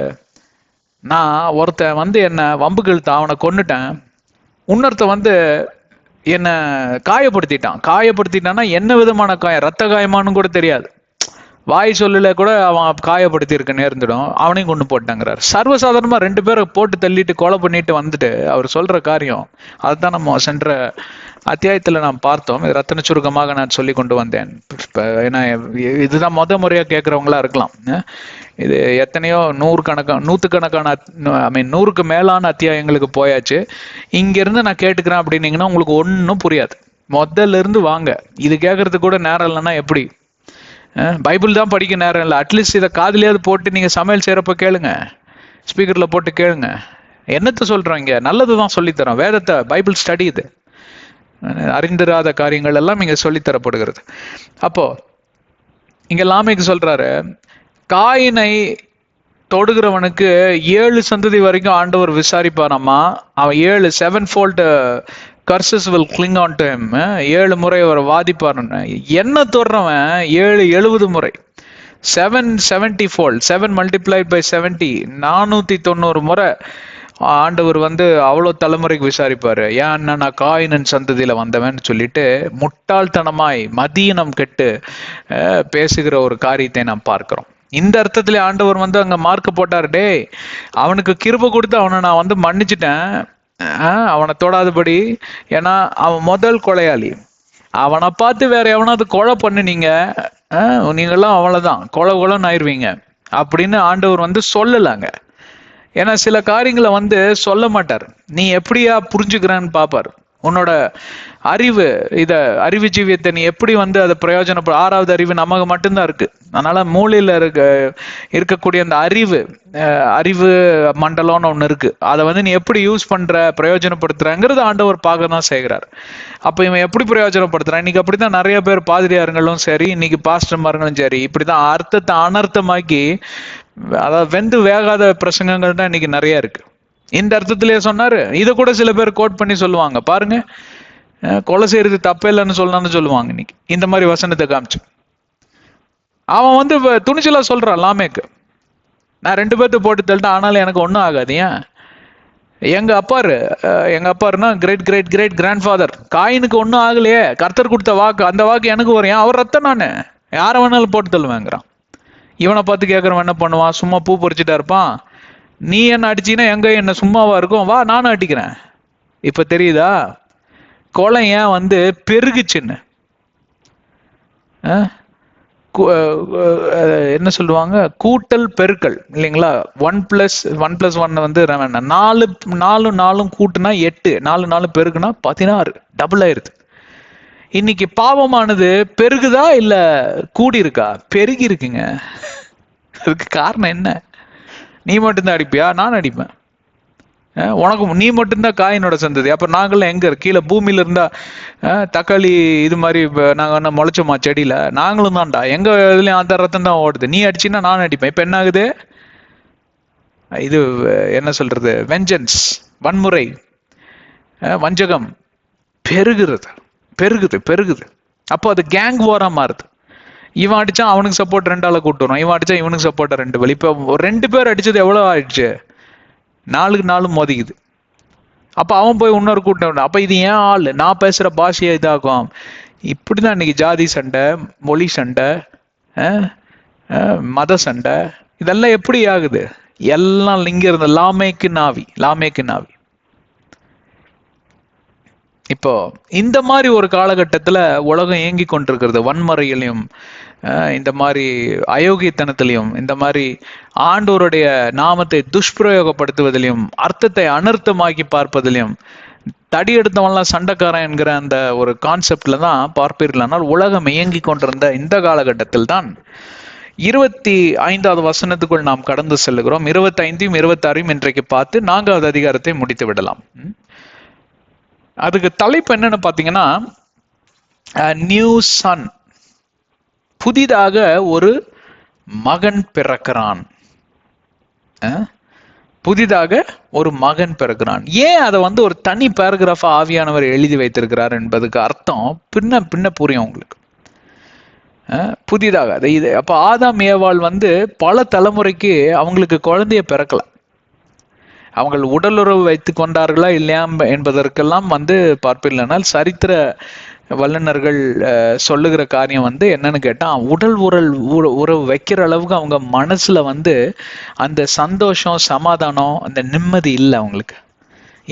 நான் ஒருத்தன் வந்து என்ன வம்புக்கு இழுத்தான், அவனை கொன்னுட்டேன். இன்னொருத்த வந்து என்ன காயப்படுத்திட்டான்னா என்ன விதமான காயம், ரத்த காயமானு கூட தெரியாது. வாய் சொல்லல கூட அவன் காயப்படுத்தி இருக்க நேர்ந்துடும், அவனையும் கொண்டு போட்டாங்கிறார். சர்வசாதாரணமா 2 பேரை போட்டு தள்ளிட்டு கொலை பண்ணிட்டு வந்துட்டு அவர் சொல்ற காரியம் அதுதான் நம்ம சென்ற அத்தியாயத்துல நாம் பார்த்தோம். இது ரத்தன சுருக்கமாக நான் சொல்லி கொண்டு வந்தேன். ஏன்னா இதுதான் முறையா கேட்கறவங்களா இருக்கலாம். இது எத்தனையோ நூற்றுக்கணக்கான 100க்கு மேலான அத்தியாயங்களுக்கு போயாச்சு. இங்க இருந்து நான் கேட்டுக்கிறேன் அப்படின்னீங்கன்னா உங்களுக்கு ஒன்னும் புரியாது. முதல்ல இருந்து வாங்க. இது கேட்கறதுக்கு கூட நேரம் இல்லைன்னா எப்படி? பைபிள் தான் படிக்க நேரம் இல்லை. அட்லீஸ்ட் இதை காதுலயாவது போட்டு நீங்க சமையல் செய்யறப்ப கேளுங்க, ஸ்பீக்கர்ல போட்டு கேளுங்க. என்னத்த சொல்றோம்? இங்க நல்லதுதான் சொல்லித்தரோம். வேதத்தை, பைபிள் ஸ்டடி, இது அறிந்திராத காரியங்கள் எல்லாம் இங்க சொல்லித்தரப்படுகிறது. அப்போ இங்க லாமேக்கு சொல்றாரு, காயினை தொடுகிறவனுக்கு 7 சந்ததி வரைக்கும் ஆண்டவர் விசாரிப்பாராமா. அவன் 7 curses will cling on to him. 7 முறை அவர் வாதிப்பாருன்னு. என்ன தொடுறவன் 70 முறை, 770 fold, 7 multiplied by 70, 490 முறை ஆண்டவர் வந்து அவ்வளோ தலைமுறைக்கு விசாரிப்பாரு. ஏன் நான் காயினன் சந்ததியில வந்தவன் சொல்லிட்டு முட்டாள்தனமாய் மதியினம் கெட்டு பேசுகிற ஒரு காரியத்தை நாம் பார்க்கிறோம். இந்த அர்த்தத்திலே ஆண்டவர் வந்து அங்க மார்க் போட்டார், டே அவனுக்கு கிருபை கொடுத்து அவனை நான் வந்து மன்னிச்சிட்டேன், அவனை தொடாதபடி. ஏன்னா அவன் முதல் கொலையாளி. அவனை பார்த்து வேற எவனாவது கொலை பண்ணினீங்க, நீங்கெல்லாம் அவ்வளவுதான், கொலைன்னு ஆயிருவீங்க அப்படின்னு ஆண்டவர் வந்து சொல்லலாங்க. ஏன்னா சில காரியங்களை வந்து சொல்ல மாட்டார். நீ எப்படியா புரிஞ்சுக்கிறான்னு பாப்பார். உன்னோட அறிவு ஜீவியத்தை நீ எப்படி வந்து அதை பிரயோஜனப்பட. 6வது அறிவு நமக்கு மட்டும்தான் இருக்கு. அதனால மூளையில இருக்கக்கூடிய அந்த அறிவு மண்டலம்னு ஒண்ணு இருக்கு. அதை வந்து நீ எப்படி யூஸ் பண்ற, பிரயோஜனப்படுத்துறங்கிறது ஆண்டவர் பார்க்க தான் செய்கிறார். அப்ப இவன் எப்படி பிரயோஜனப்படுத்துறான்? இன்னைக்கு அப்படித்தான் நிறைய பேர் பாதிரியாருங்களும் சரி, இன்னைக்கு பாஸ்டர்மார்களும் சரி, இப்படிதான் அர்த்தத்தை அனர்த்தமாக்கி, அதாவது வெந்து வேகாத பிரசங்கங்கள் தான் இன்னைக்கு நிறைய இருக்கு. இந்த அர்த்தத்திலேயே சொன்னாரு. இதை கூட சில பேர் கோட் பண்ணி சொல்லுவாங்க, பாருங்க கொலை செய்யறது தப்பே இல்லைன்னு சொல்லலாம்னு சொல்லுவாங்க. இன்னைக்கு இந்த மாதிரி வசனத்தை காமிச்சு அவன் வந்து துணிச்சலா சொல்றான் லாமேக்கு, நான் 2 பேர்த்த போட்டு தள்ளிட்டேன், ஆனாலும் எனக்கு ஒன்றும் ஆகாது. ஏன்? எங்க அப்பாருன்னா great great great grandfather காயினுக்கு ஒன்றும் ஆகலையே, கர்த்தர் கொடுத்த வாக்கு, அந்த வாக்கு எனக்கு வரும். அவர் ரத்தம், நான் யாரை வேணாலும் போட்டு தள்ளுவேங்கிறான். இவனை பார்த்து கேட்கறவன் என்ன பண்ணுவான்? சும்மா பூ பறிச்சுட்டா இருப்பான். நீ என்ன அடிச்சீன்னா எங்க என்ன சும்மாவா இருக்கும்? வா நானும் அடிக்கிறேன். இப்ப தெரியுதா கொலை ஏன் வந்து பெருகுச்சுன்னு? என்ன சொல்லுவாங்க? கூட்டல் பெருக்கல் இல்லைங்களா? 1+1 வந்து 4 கூட்டுனா 8, 4 பெருக்குனா 16, டபுள் ஆயிருது. இன்னைக்கு பாவமானது பெருகுதா இல்ல கூடி இருக்கா? பெருகி இருக்குங்க. அதுக்கு காரணம் என்ன? நீ மட்டும்தான் அடிப்பியா? நான் அடிப்பேன். உனக்கு நீ மட்டும்தான் காயினோட சந்ததி. அப்ப நாங்களாம் எங்க கீழே பூமியில இருந்தா தக்காளி இது மாதிரி நாங்க என்ன முளைச்சோமா செடியில? நாங்களும் தான்டா. எங்க இதுலயும் அந்த ரத்தம் தான் ஓடுது. நீ அடிச்சின்னா நான் அடிப்பேன். இப்ப என்ன ஆகுது? இது என்ன சொல்றது? வெஞ்சன்ஸ், வன்முறை, வஞ்சகம் பெருகுது. அப்போ அது கேங் வாரா மாறுது. இவன் அடிச்சா அவனுக்கு சப்போர்ட் 2 ஆளை கூட்டு வரும், இவன் அடிச்சா இவனுக்கு சப்போர்ட் 2 பேர். இப்ப 2 பேர் அடிச்சது எவ்வளவு ஆயிடுச்சு? 4க்கு 4 மோதிக்குது. அப்ப அவன் போய் இன்னொரு கூட்டம். அப்ப இது ஏன் ஆள், நான் பேசுற பாஷையை இதாகும். இப்படிதான் இன்னைக்கு ஜாதி சண்டை, மொழி சண்டை, மத சண்டை, இதெல்லாம் எப்படி ஆகுது? எல்லாம் இங்க இருந்த லாமேக்கு நாவி. இப்போ இந்த மாதிரி ஒரு காலகட்டத்துல உலகம் இயங்கி கொண்டிருக்கிறது. வன்முறையிலையும் இந்த மாதிரி அயோக்கியத்தனத்திலையும், இந்த மாதிரி ஆண்டவருடைய நாமத்தை துஷ்பிரயோகப்படுத்துவதிலையும், அர்த்தத்தை அனர்த்தமாக்கி பார்ப்பதிலையும், தடி எடுத்தவன்லாம் சண்டைக்காரன் என்கிற அந்த ஒரு கான்செப்ட்ல தான் பார்ப்பீர்களானால் உலகம் இயங்கி கொண்டிருந்த இந்த காலகட்டத்தில் தான் 25வது வசனத்துக்குள் நாம் கடந்து செல்லுகிறோம். 25யும் 26யும் இன்றைக்கு பார்த்து 4வது அதிகாரத்தை முடித்து விடலாம். அதுக்கு தலைப்பு என்னன்னு பாத்தீங்கன்னா, நியூ சன், புதிதாக ஒரு மகன் பிறக்கிறான். புதிதாக ஒரு மகன் பிறக்கிறான். ஏன் அதை ஒரு தனி பேராகிராஃபா ஆவியானவர் எழுதி வைத்திருக்கிறார் என்பதுக்கு அர்த்தம் பின்ன பின்ன புரியும் உங்களுக்கு. புதிதாக இது அப்ப ஆதாம் ஏவாள் பல தலைமுறைக்கு அவங்களுக்கு குழந்தைய பிறக்கல. அவங்க உடலுறவு வைத்துக் கொண்டார்களா இல்லையா என்பதற்கெல்லாம் பார்ப்பீர்களானால் சரித்திர வல்லுநர்கள் சொல்லுகிற காரியம் என்னன்னு கேட்டா, உடல் உறவு வைக்கிற அளவுக்கு அவங்க மனசுல அந்த சந்தோஷம், சமாதானம், அந்த நிம்மதி இல்லை அவங்களுக்கு.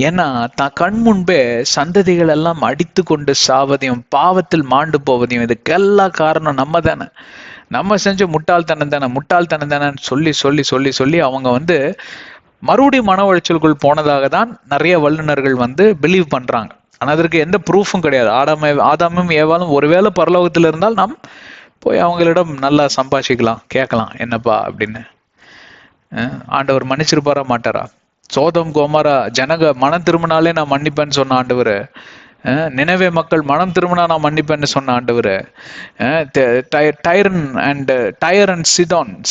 ஏன்னா தான் கண் முன்பே சந்ததிகள் எல்லாம் அடித்து கொண்டு சாவதையும் பாவத்தில் மாண்டு போவதையும், இதுக்கெல்லாம் காரணம் நம்ம தானே, நம்ம செஞ்ச முட்டாள்தனம் தானே சொல்லி சொல்லி சொல்லி சொல்லி அவங்க மறுபடியும் மன உளைச்சலுக்குள் போனதாக தான் நிறைய வல்லுநர்கள் பிலீவ் பண்றாங்க. ஆனா அதற்கு எந்த ப்ரூஃபும் கிடையாது. ஆதாமும் ஏவாளும் ஒருவேளை பரலோகத்தில் இருந்தால் நாம் போய் அவங்களிடம் நல்லா சம்பாஷிக்கலாம், கேட்கலாம் என்னப்பா அப்படின்னு. ஆண்டவர் மன்னிச்சிருப்பாரா மாட்டாரா? சோதம் கோமரா ஜனக மனம் திரும்பினாலே நான் மன்னிப்பேன்னு சொன்ன ஆண்டவர், நினைவே மக்கள் மனம் திரும்பினா நான் மன்னிப்பேன்னு சொன்ன ஆண்டவர், டயர் அண்ட்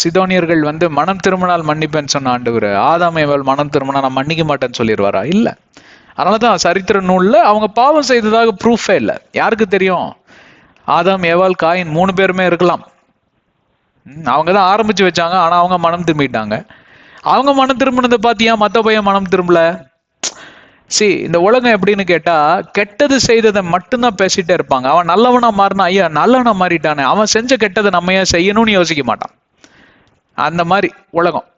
சிதோனியர்கள் மனம் திரும்பினால் மன்னிப்பேன்னு சொன்ன ஆண்டவர், ஆதாம் ஏவாள் மனம் திரும்பினா நான் மன்னிக்க மாட்டேன்னு சொல்லிடுவாரா? இல்ல. அதனாலதான் சரித்திர நூல்ல அவங்க பாவம் செய்ததாக ப்ரூஃபே இல்லை. யாருக்கு தெரியும்? ஆதாம் ஏவாள் காயின் 3 பேருமே இருக்கலாம். அவங்கதான் ஆரம்பிச்சு வச்சாங்க. ஆனா அவங்க மனம் திரும்பிட்டாங்க. அவங்க மனம் திரும்பினதை பாத்தியா மத்த பையன் மனம் திரும்பல. இந்த உலகம் எப்படின்னு கேட்டா, கெட்டது செய்ததை மட்டும்தான் பேசிட்டே இருப்பாங்க. அவன் நல்லவனா மாறினா, ஐயா நல்லவனா மாறிட்டானே, அவன் செஞ்ச கெட்டதை நம்ம ஏன் செய்யணும்னு யோசிக்க மாட்டான். அந்த மாதிரி உலகம்.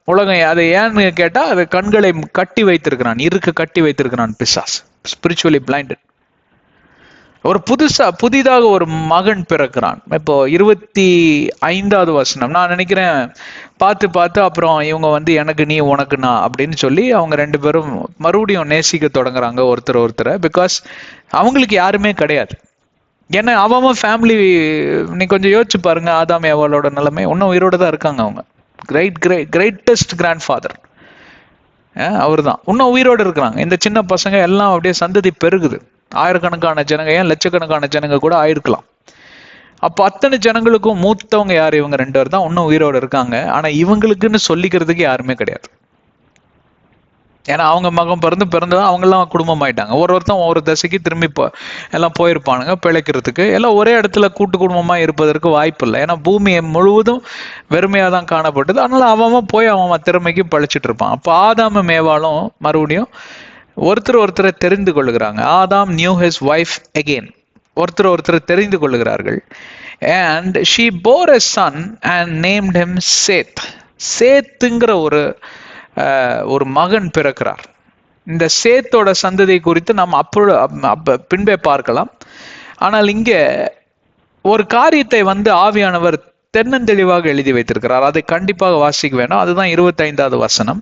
அதை ஏன்னு கேட்டா, அது கண்களை கட்டி வைத்திருக்கிறான், கட்டி வைத்திருக்கிறான் பிசாஸ், ஸ்பிரிச்சுவலி பிளைண்டட். ஒரு புதிதாக ஒரு மகன் பிறக்கிறான். இப்போ 25வது வசனம் நான் நினைக்கிறேன் பார்த்து அப்புறம் இவங்க எனக்கு நீ உனக்கு நான் அப்படின்னு சொல்லி அவங்க 2 பேரும் மறுபடியும் நேசிக்க தொடங்குறாங்க ஒருத்தரை. பிகாஸ் அவங்களுக்கு யாருமே கிடையாது. ஏன்னா அவன் ஃபேமிலி, நீ கொஞ்சம் யோசிச்சு பாருங்க, ஆதாம் ஏவாளோட நிலைமை. இன்னும் உயிரோட தான் இருக்காங்க. அவங்க கிரேட்டஸ்ட் கிராண்ட் ஃபாதர் அவர் தான் இன்னும் உயிரோடு இருக்கிறாங்க. இந்த சின்ன பசங்க எல்லாம் அப்படியே சந்ததி பெருகுது. ஆயிரக்கணக்கான ஜனங்க, ஏன் லட்சக்கணக்கான ஜனங்க கூட ஆயிருக்கலாம். அப்ப அத்தனை ஜனங்களுக்கும் மூத்தவங்க யாரு? இவங்க 2 பேர் தான் இன்னும் உயிரோடு இருக்காங்க. ஆனா இவங்களுக்குன்னு சொல்லிக்கிறதுக்கு யாருமே கிடையாது. ஏன்னா அவங்க மகன் பிறந்ததான் அவங்க எல்லாம் குடும்பம் ஆயிட்டாங்க. ஒருத்தன் ஒரு தசைக்கு திரும்பி எல்லாம் போயிருப்பானுங்க பிழைக்கிறதுக்கு. எல்லாம் ஒரே இடத்துல கூட்டு குடும்பமா இருப்பதற்கு வாய்ப்பு இல்லை. ஏன்னா பூமி முழுவதும் வெறுமையா தான் காணப்பட்டது. அதனால அவன் போய் அவன் திறமைக்கு பழிச்சிட்டு இருப்பான். அப்ப ஆதாமும் ஏவாளும் மறுபடியும் ஒருத்தரை தெரிந்து கொள்ளுகிறாங்க. ஆதாம் நியூ ஹிஸ் வைஃப் அகெயின். ஒருத்தரை தெரிந்து கொள்ளுகிறார்கள். and she bore a son and named him சேத். சேத்துங்கிற ஒரு மகன் பிறக்கிறார். இந்த சேத்தோட சந்ததி குறித்து நாம் பின்பே பார்க்கலாம். ஆனால் இங்க ஒரு காரியத்தை ஆவியானவர் தென்னந்தெளிவாக எழுதி வைத்திருக்கிறார். அதை கண்டிப்பாக வாசிக்க வேணும். அதுதான் 25வது வசனம்.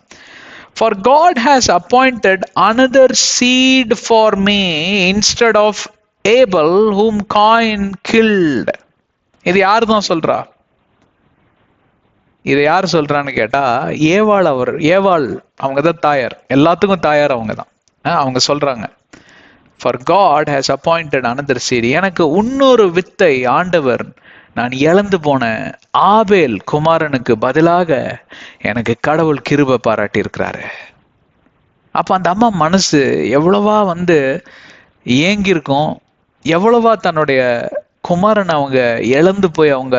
For God has appointed another seed for me instead of Abel whom Cain killed. இது யார் தான் சொல்றா? இதை யார் சொல்றான்னு கேட்டா, ஏவாள் அவங்கதான் தாயார். எல்லாத்துக்கும் தாயார் அவங்க தான். அவங்க சொல்றாங்க, For God has appointed another seed. எனக்கு இன்னொரு வித்தை ஆண்டவர், நான் இழந்து போன ஆபேல் குமாரனுக்கு பதிலாக எனக்கு கடவுள் கிருபை பாராட்டி இருக்கிறாரு. அப்ப அந்த அம்மா மனசு எவ்வளவா ஏங்கியிருக்கும், எவ்வளவா தன்னுடைய குமாரன் அவங்க இழந்து போய் அவங்க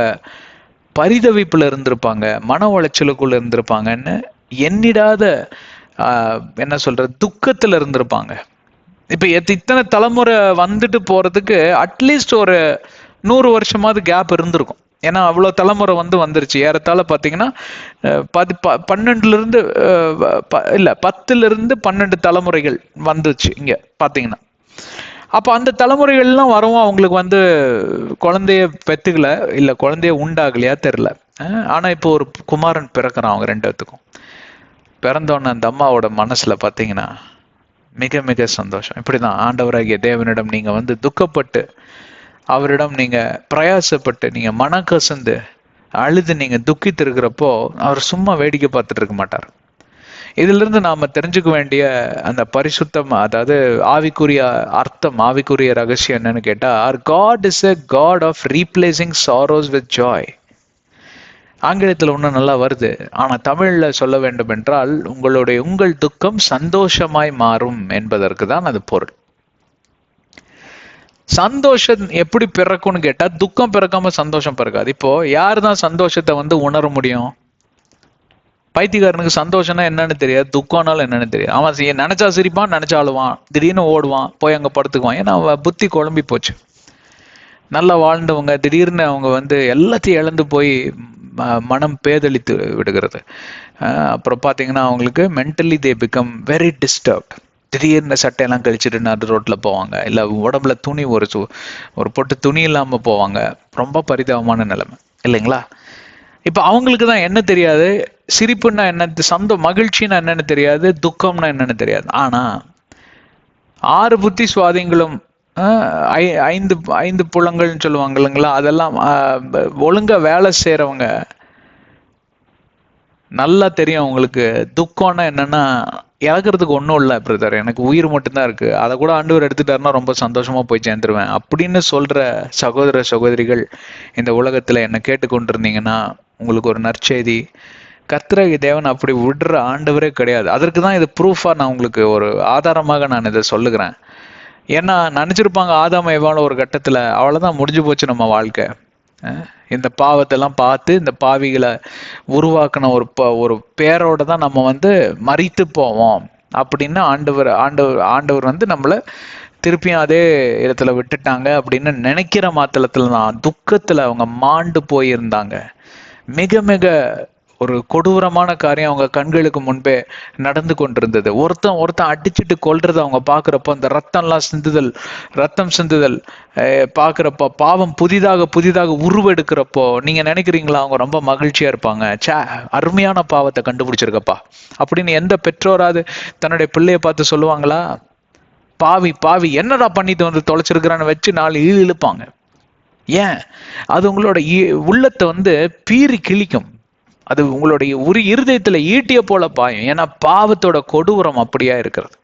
பரிதவிப்புல இருந்திருப்பாங்க, மன உளைச்சலுக்குள்ள இருந்திருப்பாங்கன்னு எண்ணிடாத என்ன சொல்ற துக்கத்துல இருந்திருப்பாங்க. இப்ப இத்தனை தலைமுறை வந்துட்டு அட்லீஸ்ட் ஒரு 100 வருஷமாவது கேப் இருந்திருக்கும். ஏன்னா அவ்வளவு தலைமுறை வந்துருச்சு. ஏறத்தாழ பாத்தீங்கன்னா 10 தலைமுறைகள் வந்துச்சு இங்க பாத்தீங்கன்னா. அப்ப அந்த தலைமுறைகள்லாம் வரவும் அவங்களுக்கு குழந்தைய பெத்துக்கல, இல்ல குழந்தைய உண்டாகலையா தெரியல. ஆனா இப்போ ஒரு குமாரன் பிறக்கிறான் அவங்க 2 பேத்துக்கும். பிறந்தோன்னு அந்த அம்மாவோட மனசுல பாத்தீங்கன்னா மிக மிக சந்தோஷம். இப்படிதான் ஆண்டவராகிய தேவனிடம் நீங்க துக்கப்பட்டு, அவரிடம் நீங்க பிரயாசப்பட்டு, நீங்க மனக்கசந்து அழுது நீங்க துக்கித்து இருக்கிறப்போ அவர் சும்மா வேடிக்கை பார்த்துட்டு இருக்க மாட்டார். இதுல இருந்து நாம தெரிஞ்சுக்க வேண்டிய அந்த பரிசுத்தம், அதாவது ஆவிக்குரிய அர்த்தம், ஆவிக்குரிய ரகசியம் என்னன்னு கேட்டா, our God is a God of replacing sorrows with joy. ஆங்கிலத்தில் இன்னும் நல்லா வருது, ஆனா தமிழ்ல சொல்ல வேண்டும் என்றால், உங்கள் துக்கம் சந்தோஷமாய் மாறும் என்பதற்கு தான் அது பொருள். சந்தோஷம் எப்படி பிறக்கும்னு கேட்டா, துக்கம் பிறக்காம சந்தோஷம் பிறக்காது. இப்போ யாரு தான் சந்தோஷத்தை உணர முடியும்? பைத்தியக்காரனுக்கு சந்தோஷம்னா என்னன்னு தெரியாது, துக்கம்னாலும் என்னன்னு தெரியாது. அவன் நினைச்சா சிரிப்பான், நினைச்சா அழுவான், திடீர்னு ஓடுவான், போய் அங்க படுத்துக்குவான். ஏன்னா அவன் புத்தி குழம்பி போச்சு. நல்லா வாழ்ந்தவங்க திடீர்னு அவங்க எல்லாத்தையும் இழந்து போய் மனம் பேதளித்து விடுகிறது. அப்புறம் பார்த்தீங்கன்னா அவங்களுக்கு mentally they become very disturbed. திடீர்னு சட்டையெல்லாம் கழிச்சுட்டு நடு ரோட்ல போவாங்க, இல்லை உடம்புல துணி ஒரு பொட்டு துணி இல்லாம போவாங்க. ரொம்ப பரிதாபமான நிலைமை இல்லைங்களா? இப்ப அவங்களுக்கு தான் என்ன தெரியாது, சிரிப்புன்னா என்ன, மகிழ்ச்சின்னா என்னன்னு தெரியாது, துக்கம்னா என்னன்னு தெரியாது. ஆனா 6 புத்தி சுவாதிங்களும் ஐந்து ஐந்து புலங்கள்னு சொல்லுவாங்க இல்லைங்களா, அதெல்லாம் ஒழுங்கா வேலை செய்யறவங்க நல்லா தெரியும் அவங்களுக்கு. துக்கம்னா என்னன்னா, இழக்கிறதுக்கு ஒன்றும் இல்லை பிரதர், எனக்கு உயிர் மட்டும்தான் இருக்கு, அதை கூட ஆண்டவர் எடுத்துட்டாருன்னா ரொம்ப சந்தோஷமா போய் சேர்ந்துருவேன் அப்படின்னு சொல்ற சகோதர சகோதரிகள் இந்த உலகத்துல என்ன கேட்டுக்கொண்டிருந்தீங்கன்னா, உங்களுக்கு ஒரு நற்செய்தி. கர்த்தராகிய தேவன் அப்படி விடுற ஆண்டவரே கிடையாது. அதற்கு தான் இது ப்ரூஃபா நான் உங்களுக்கு ஒரு ஆதாரமாக நான் இதை சொல்லுகிறேன். ஏன்னா நினைச்சிருப்பாங்க ஆதாம் ஏவாளும் ஒரு கட்டத்துல அவ்வளவுதான், முடிஞ்சு போச்சு நம்ம வாழ்க்கை, இந்த பாவத்தெல்லாம் பார்த்து இந்த பாவிகளை உருவாக்கின ஒரு பேரோட தான் நம்ம மரித்து போவோம் அப்படின்னு ஆண்டவர் நம்மளை திருப்பியும் அதே இடத்துல விட்டுட்டாங்க அப்படின்னு நினைக்கிற மாத்திரத்துல தான் துக்கத்துல அவங்க மாண்டு போயிருந்தாங்க. மிக மிக ஒரு கொடூரமான காரியம் அவங்க கண்களுக்கு முன்பே நடந்து கொண்டிருந்தது. ஒருத்தன் அடிச்சுட்டு கொல்றத அவங்க பாக்குறப்போ, அந்த ரத்தம் சிந்துதல் பாக்குறப்போ, பாவம் புதிதாக உருவெடுக்கிறப்போ நீங்க நினைக்கிறீங்களா அவங்க ரொம்ப மகிழ்ச்சியா இருப்பாங்க? அருமையான பாவத்தை கண்டுபிடிச்சிருக்கப்பா அப்படின்னு எந்த பெற்றோராது தன்னுடைய பிள்ளைய பார்த்து சொல்லுவாங்களா? பாவி என்னடா பண்ணிட்டு தொலைச்சிருக்கிறான்னு வச்சு 4 இழுப்பாங்க. ஏன்? அது உங்களோட உள்ளத்தை பீறி கிழிக்கும். அது உங்களுடைய இருதயத்துல ஈட்டிய போல பாயும். ஏன்னா பாவத்தோட கொடூரம் அப்படியா இருக்கிறது.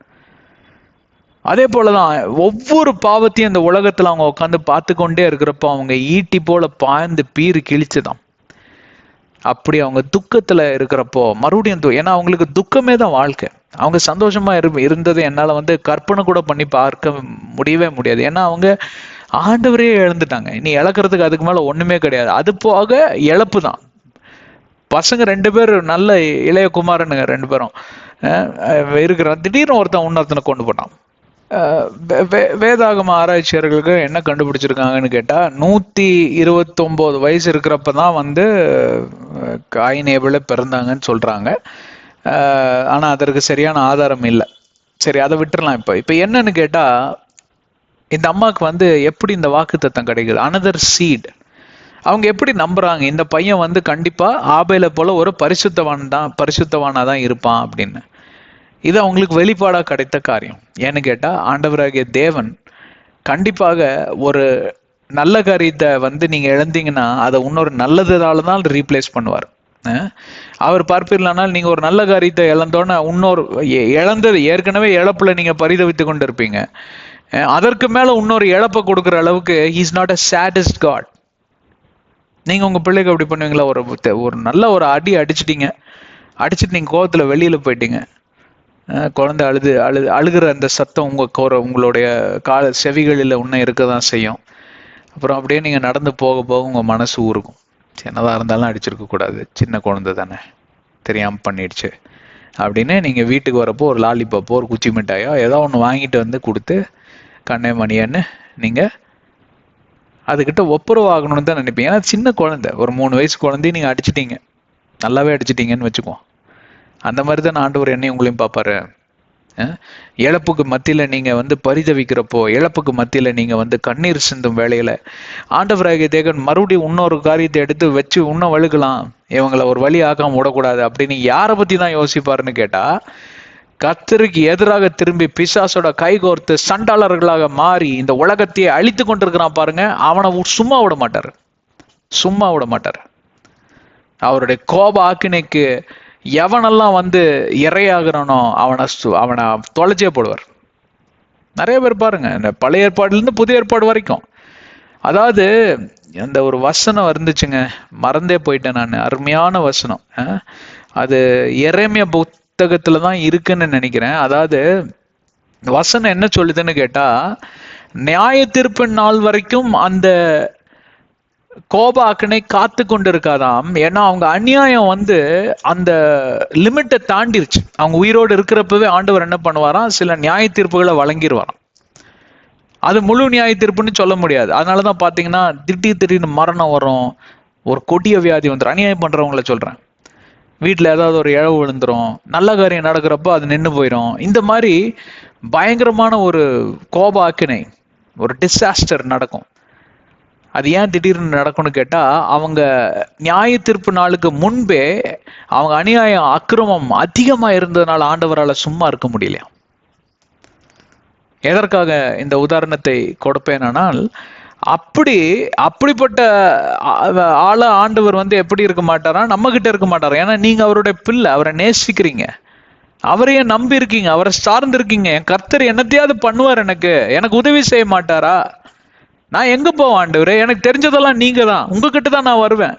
அதே போலதான் ஒவ்வொரு பாவத்தையும் இந்த உலகத்துல அவங்க உட்காந்து பார்த்து கொண்டே இருக்கிறப்போ அவங்க ஈட்டி போல பாய்ந்து பீறி கிழிச்சுதான். அப்படி அவங்க துக்கத்துல இருக்கிறப்போ மறுபடியும் ஏன்னா அவங்களுக்கு துக்கமே தான் வாழ்க்கை. அவங்க சந்தோஷமா இருந்தது என்னால கற்பனை கூட பண்ணி பார்க்க முடியவே முடியாது. ஏன்னா அவங்க ஆண்டவரே இழந்துட்டாங்க. இனி இழக்கிறதுக்கு அதுக்கு மேல ஒண்ணுமே கிடையாது. அது போக இழப்பு தான். பசங்க 2 பேர், நல்ல இளைய குமாரனுங்க 2 பேரும் இருக்கிறான். திடீர்னு இன்னொருத்தனை கொண்டு போட்டான். வேதாகம ஆராய்ச்சியாளர்களுக்கு என்ன கண்டுபிடிச்சிருக்காங்கன்னு கேட்டா, 129 வயசு இருக்கிறப்பதான் காயின் ஏபேல் பிறந்தாங்கன்னு சொல்றாங்க. ஆனா அதற்கு சரியான ஆதாரம் இல்லை. சரி, அதை விட்டுறலாம். இப்ப என்னன்னு கேட்டா, இந்த அம்மாவுக்கு எப்படி இந்த வாக்குத்தத்தம் கிடைக்குது? Another seat. அவங்க எப்படி நம்புறாங்க இந்த பையன் கண்டிப்பா ஆபேல போல ஒரு பரிசுத்தவானாதான் இருப்பான் அப்படின்னு? இது அவங்களுக்கு வெளிப்பாடா கிடைத்த காரியம். ஏன்னு கேட்டா, ஆண்டவராகிய தேவன் கண்டிப்பாக ஒரு நல்ல காரியத்தை நீங்க இழந்தீங்கன்னா அதை இன்னொரு நல்லதால தான் ரீப்ளேஸ் பண்ணுவார். அவர் பார்ப்பீர்களானால் நீங்க ஒரு நல்ல காரியத்தை இழந்தோன்னா இன்னொரு இழந்தது ஏற்கனவே இழப்புல நீங்க பரிதவித்து கொண்டு இருப்பீங்க. அதற்கு மேல இன்னொரு இழப்பை கொடுக்குற அளவுக்கு he is not a sadist God. நீங்க உங்க பிள்ளைக்கு அப்படி பண்ணுவீங்களா? ஒரு நல்ல ஒரு அடிச்சுட்டு நீங்க கோவத்துல வெளியில போயிட்டீங்க, குழந்தை அழுகிற அந்த சத்தம் உங்களுடைய செவிகளில் இன்னும் இருக்கதான் செய்யும். அப்புறம் அப்படியே நீங்க நடந்து போக உங்க மனசு ஊருக்கும். என்னதான் இருந்தாலும் அடிச்சிருக்க கூடாது, சின்ன குழந்தை தானே, தெரியாம பண்ணிடுச்சு அப்படின்னு நீங்க வீட்டுக்கு வரப்போ ஒரு லாலிபாப்போ ஒரு குச்சி மிட்டாயோ ஏதோ ஒன்று வாங்கிட்டு கொடுத்து கண்ணே மணியன்னு நீங்க அதுக்கிட்ட ஒப்புரவாகணும்னு தான் நினைப்பீங்க. ஏன்னா சின்ன குழந்தை, ஒரு 3 வயசு குழந்தைய நீங்க அடிச்சிட்டீங்க, நல்லாவே அடிச்சிட்டீங்கன்னு வச்சுக்குவோம். அந்த மாதிரி தான் ஆண்டவர் என்னையும் உங்களையும் பார்ப்பாரு. இழப்புக்கு மத்தியில நீங்க பரிதவிக்கிறப்போ, இழப்புக்கு மத்தியில நீங்க கண்ணீர் சிந்தும் வேளையில ஆண்டவராகிய தேவன் மறுபடியும் இன்னொரு காரியத்தை எடுத்து வச்சு இன்னும் வழுக்கலாம், இவங்களை ஒரு வழி ஆக்காம விடக்கூடாது அப்படின்னு யாரை பத்தி தான் யோசிப்பாருன்னு கேட்டா, கர்த்தருக்கு எதிராக திரும்பி பிசாசோட கைகோர்த்து சண்டாளர்களாக மாறி இந்த உலகத்தையே அழித்து கொண்டிருக்கிறான் பாருங்க, அவனை சும்மா விட மாட்டார். அவருடைய கோப ஆக்கினைக்கு எவனெல்லாம் வந்து இறையாகிறானோ அவனை தொலைச்சே போடுவார். நிறைய பேர் பாருங்க, இந்த பழைய ஏற்பாடுலேருந்து புதிய ஏற்பாடு வரைக்கும். அதாவது அந்த ஒரு வசனம் இருந்துச்சுங்க, மறந்தே போயிட்டேன் நான், அருமையான வசனம். அது எரேமியா புத்தகத்துல தான் இருக்குன்னு நினைக்கிறேன். அதாவது வசனம் என்ன சொல்லுதுன்னு கேட்டா, நியாய தீர்ப்பு நாள் வரைக்கும் அந்த கோபாக்கனை காத்து கொண்டு இருக்காதாம். ஏன்னா அவங்க அநியாயம் வந்து அந்த லிமிட்டை தாண்டிருச்சு. அவங்க உயிரோடு இருக்கிறப்பவே ஆண்டவர் என்ன பண்ணுவாராம், சில நியாய தீர்ப்புகளை வழங்கிடுவாராம். அது முழு நியாய தீர்ப்புன்னு சொல்ல முடியாது. அதனாலதான் பாத்தீங்கன்னா திடீர்னு மரணம் வரும், ஒரு கொடிய வியாதி வந்துடும். அநியாயம் பண்றவங்கள சொல்றேன். வீட்டுல ஏதாவது ஒரு இழவு விழுந்துரும், நல்ல காரியம் நடக்கிறப்போ அது நின்று போயிடும். இந்த மாதிரி பயங்கரமான ஒரு கோபாக்கினை, ஒரு டிசாஸ்டர் நடக்கும். அது ஏன் திடீர்னு நடக்கும்னு கேட்டா, அவங்க நியாய தீர்ப்பு நாளுக்கு முன்பே அவங்க அநியாயம் அக்கிரமம் அதிகமா இருந்ததுனால ஆண்டவரால் சும்மா இருக்க முடியலையா. எதற்காக இந்த உதாரணத்தை கொடுப்பேனால், அப்படிப்பட்ட ஆள ஆண்டவர் வந்து எப்படி இருக்க மாட்டாரா, நம்ம கிட்ட இருக்க மாட்டாரா. ஏன்னா நீங்க அவருடைய பிள்ளை, அவரை நேசிக்கிறீங்க, அவரையே நம்பி இருக்கீங்க, அவரை சார்ந்து இருக்கீங்க. என் கர்த்தர் என்னத்தையாவது பண்ணுவார், எனக்கு உதவி செய்ய மாட்டாரா? நான் எங்க போவேன் ஆண்டவரே? எனக்கு தெரிஞ்சதெல்லாம் நீங்க தான், உங்ககிட்ட தான் நான் வருவேன்.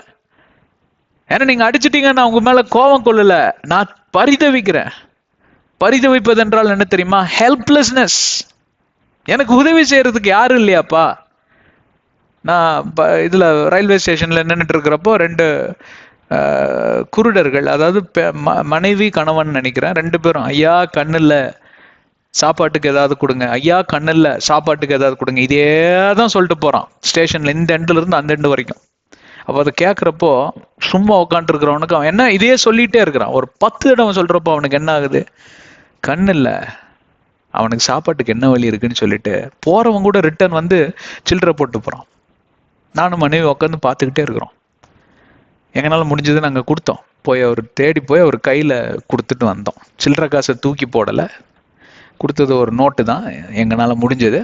ஏன்னா நீங்க அடிச்சிட்டீங்க, நான் உங்க மேல கோபம் கொள்ளல, நான் பரிதவிக்கிறேன். பரிதவிப்பது என்றால் என்ன தெரியுமா? ஹெல்ப்லெஸ்னஸ். எனக்கு உதவி செய்யறதுக்கு யாரும் இல்லையாப்பா. நான் இதுல ரயில்வே ஸ்டேஷன்ல நின்றுட்டு இருக்கிறப்போ 2 குருடர்கள், அதாவது மனைவி கணவன் நினைக்கிறேன், 2 பேரும், ஐயா கண்ணுல சாப்பாட்டுக்கு ஏதாவது கொடுங்க, ஐயா கண்ணுல சாப்பாட்டுக்கு ஏதாவது கொடுங்க, இதே தான் சொல்லிட்டு போறான் ஸ்டேஷன்ல, இந்த எண்டுல இருந்து அந்த எண்டு வரைக்கும். அப்போ அதை கேட்குறப்போ சும்மா உட்காந்து இருக்கிறவனுக்கு அவன் என்ன இதே சொல்லிட்டே இருக்கிறான். ஒரு 10 தடவை சொல்றப்போ அவனுக்கு என்ன ஆகுது, கண்ணு இல்லை, அவனுக்கு சாப்பாட்டுக்கு என்ன வழி இருக்குன்னு சொல்லிட்டு போறவன் கூட ரிட்டர்ன் வந்து சில்லறை போட்டு போறான். நானும் மனைவி உட்காந்து பார்த்துக்கிட்டே இருக்கிறோம். எங்களால் முடிஞ்சது நாங்கள் கொடுத்தோம், போய் அவர் தேடி போய் அவர் கையில் கொடுத்துட்டு வந்தோம். சில்லறை காசை தூக்கி போடலை, கொடுத்தது ஒரு நோட்டு தான், எங்களால் முடிஞ்சது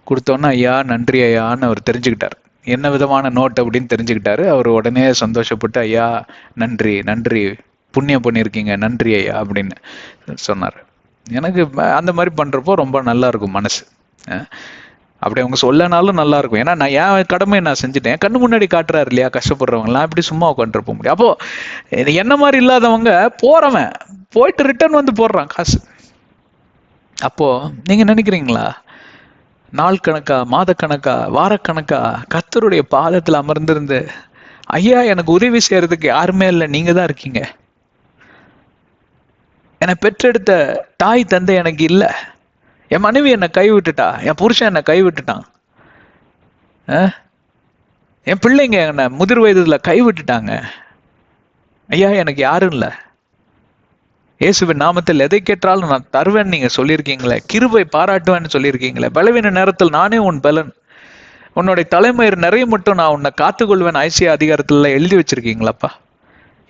கொடுத்தோன்னா ஐயா நன்றி ஐயான்னு அவர் தெரிஞ்சுக்கிட்டார். என்ன விதமான நோட் அப்படின்னு தெரிஞ்சுக்கிட்டாரு. அவர் உடனே சந்தோஷப்பட்டு ஐயா நன்றி நன்றி, புண்ணியம் பண்ணியிருக்கீங்க, நன்றி ஐயா அப்படின்னு சொன்னார். எனக்கு அந்த மாதிரி பண்ணுறப்போ ரொம்ப நல்லா இருக்கும் மனசு. அப்படி அவங்க சொல்லனாலும் நல்லா இருக்கும். ஏன்னா நான் என் கடமையை நான் செஞ்சுட்டேன், கண்ணு முன்னாடி காட்டுறாரு இல்லையா கஷ்டப்படுறவங்கலாம். இப்படி சும்மா உட்காந்துருப்ப முடியும். அப்போ என்ன மாதிரி இல்லாதவங்க போறவன் போயிட்டு ரிட்டர்ன் வந்து போடுறான் காசு. அப்போ நீங்க நினைக்கிறீங்களா, நாள் கணக்கா, மாத கணக்கா, வாரக்கணக்கா கர்த்தருடைய பாதத்தில் அமர்ந்திருந்து ஐயா எனக்கு உதவி செய்யறதுக்கு யாருமே இல்லை, நீங்க தான் இருக்கீங்க, என்னை பெற்றெடுத்த தாய் தந்தை எனக்கு இல்லை, என் மனைவி என்னை கைவிட்டுட்டா, என் புருஷன் என்னை கைவிட்டுட்டான், என் பிள்ளைங்க என்னை முதிர் வயதுல கைவிட்டுட்டாங்க, ஐயா எனக்கு யாரும் இல்லை, இயேசுவின் நாமத்தில் எதை கேட்டாலும் நான் தருவேன்னு நீங்க சொல்லியிருக்கீங்களே, கிருபை பாராட்டுவேன்னு சொல்லியிருக்கீங்களே, பலவீன நேரத்தில் நானே உன் பலன், உன்னுடைய தலைமயிர் நிறைய மட்டும் நான் உன்னை காத்துக்கொள்வேன் ஐசியா அதிகாரத்துல எழுதி வச்சிருக்கீங்களாப்பா,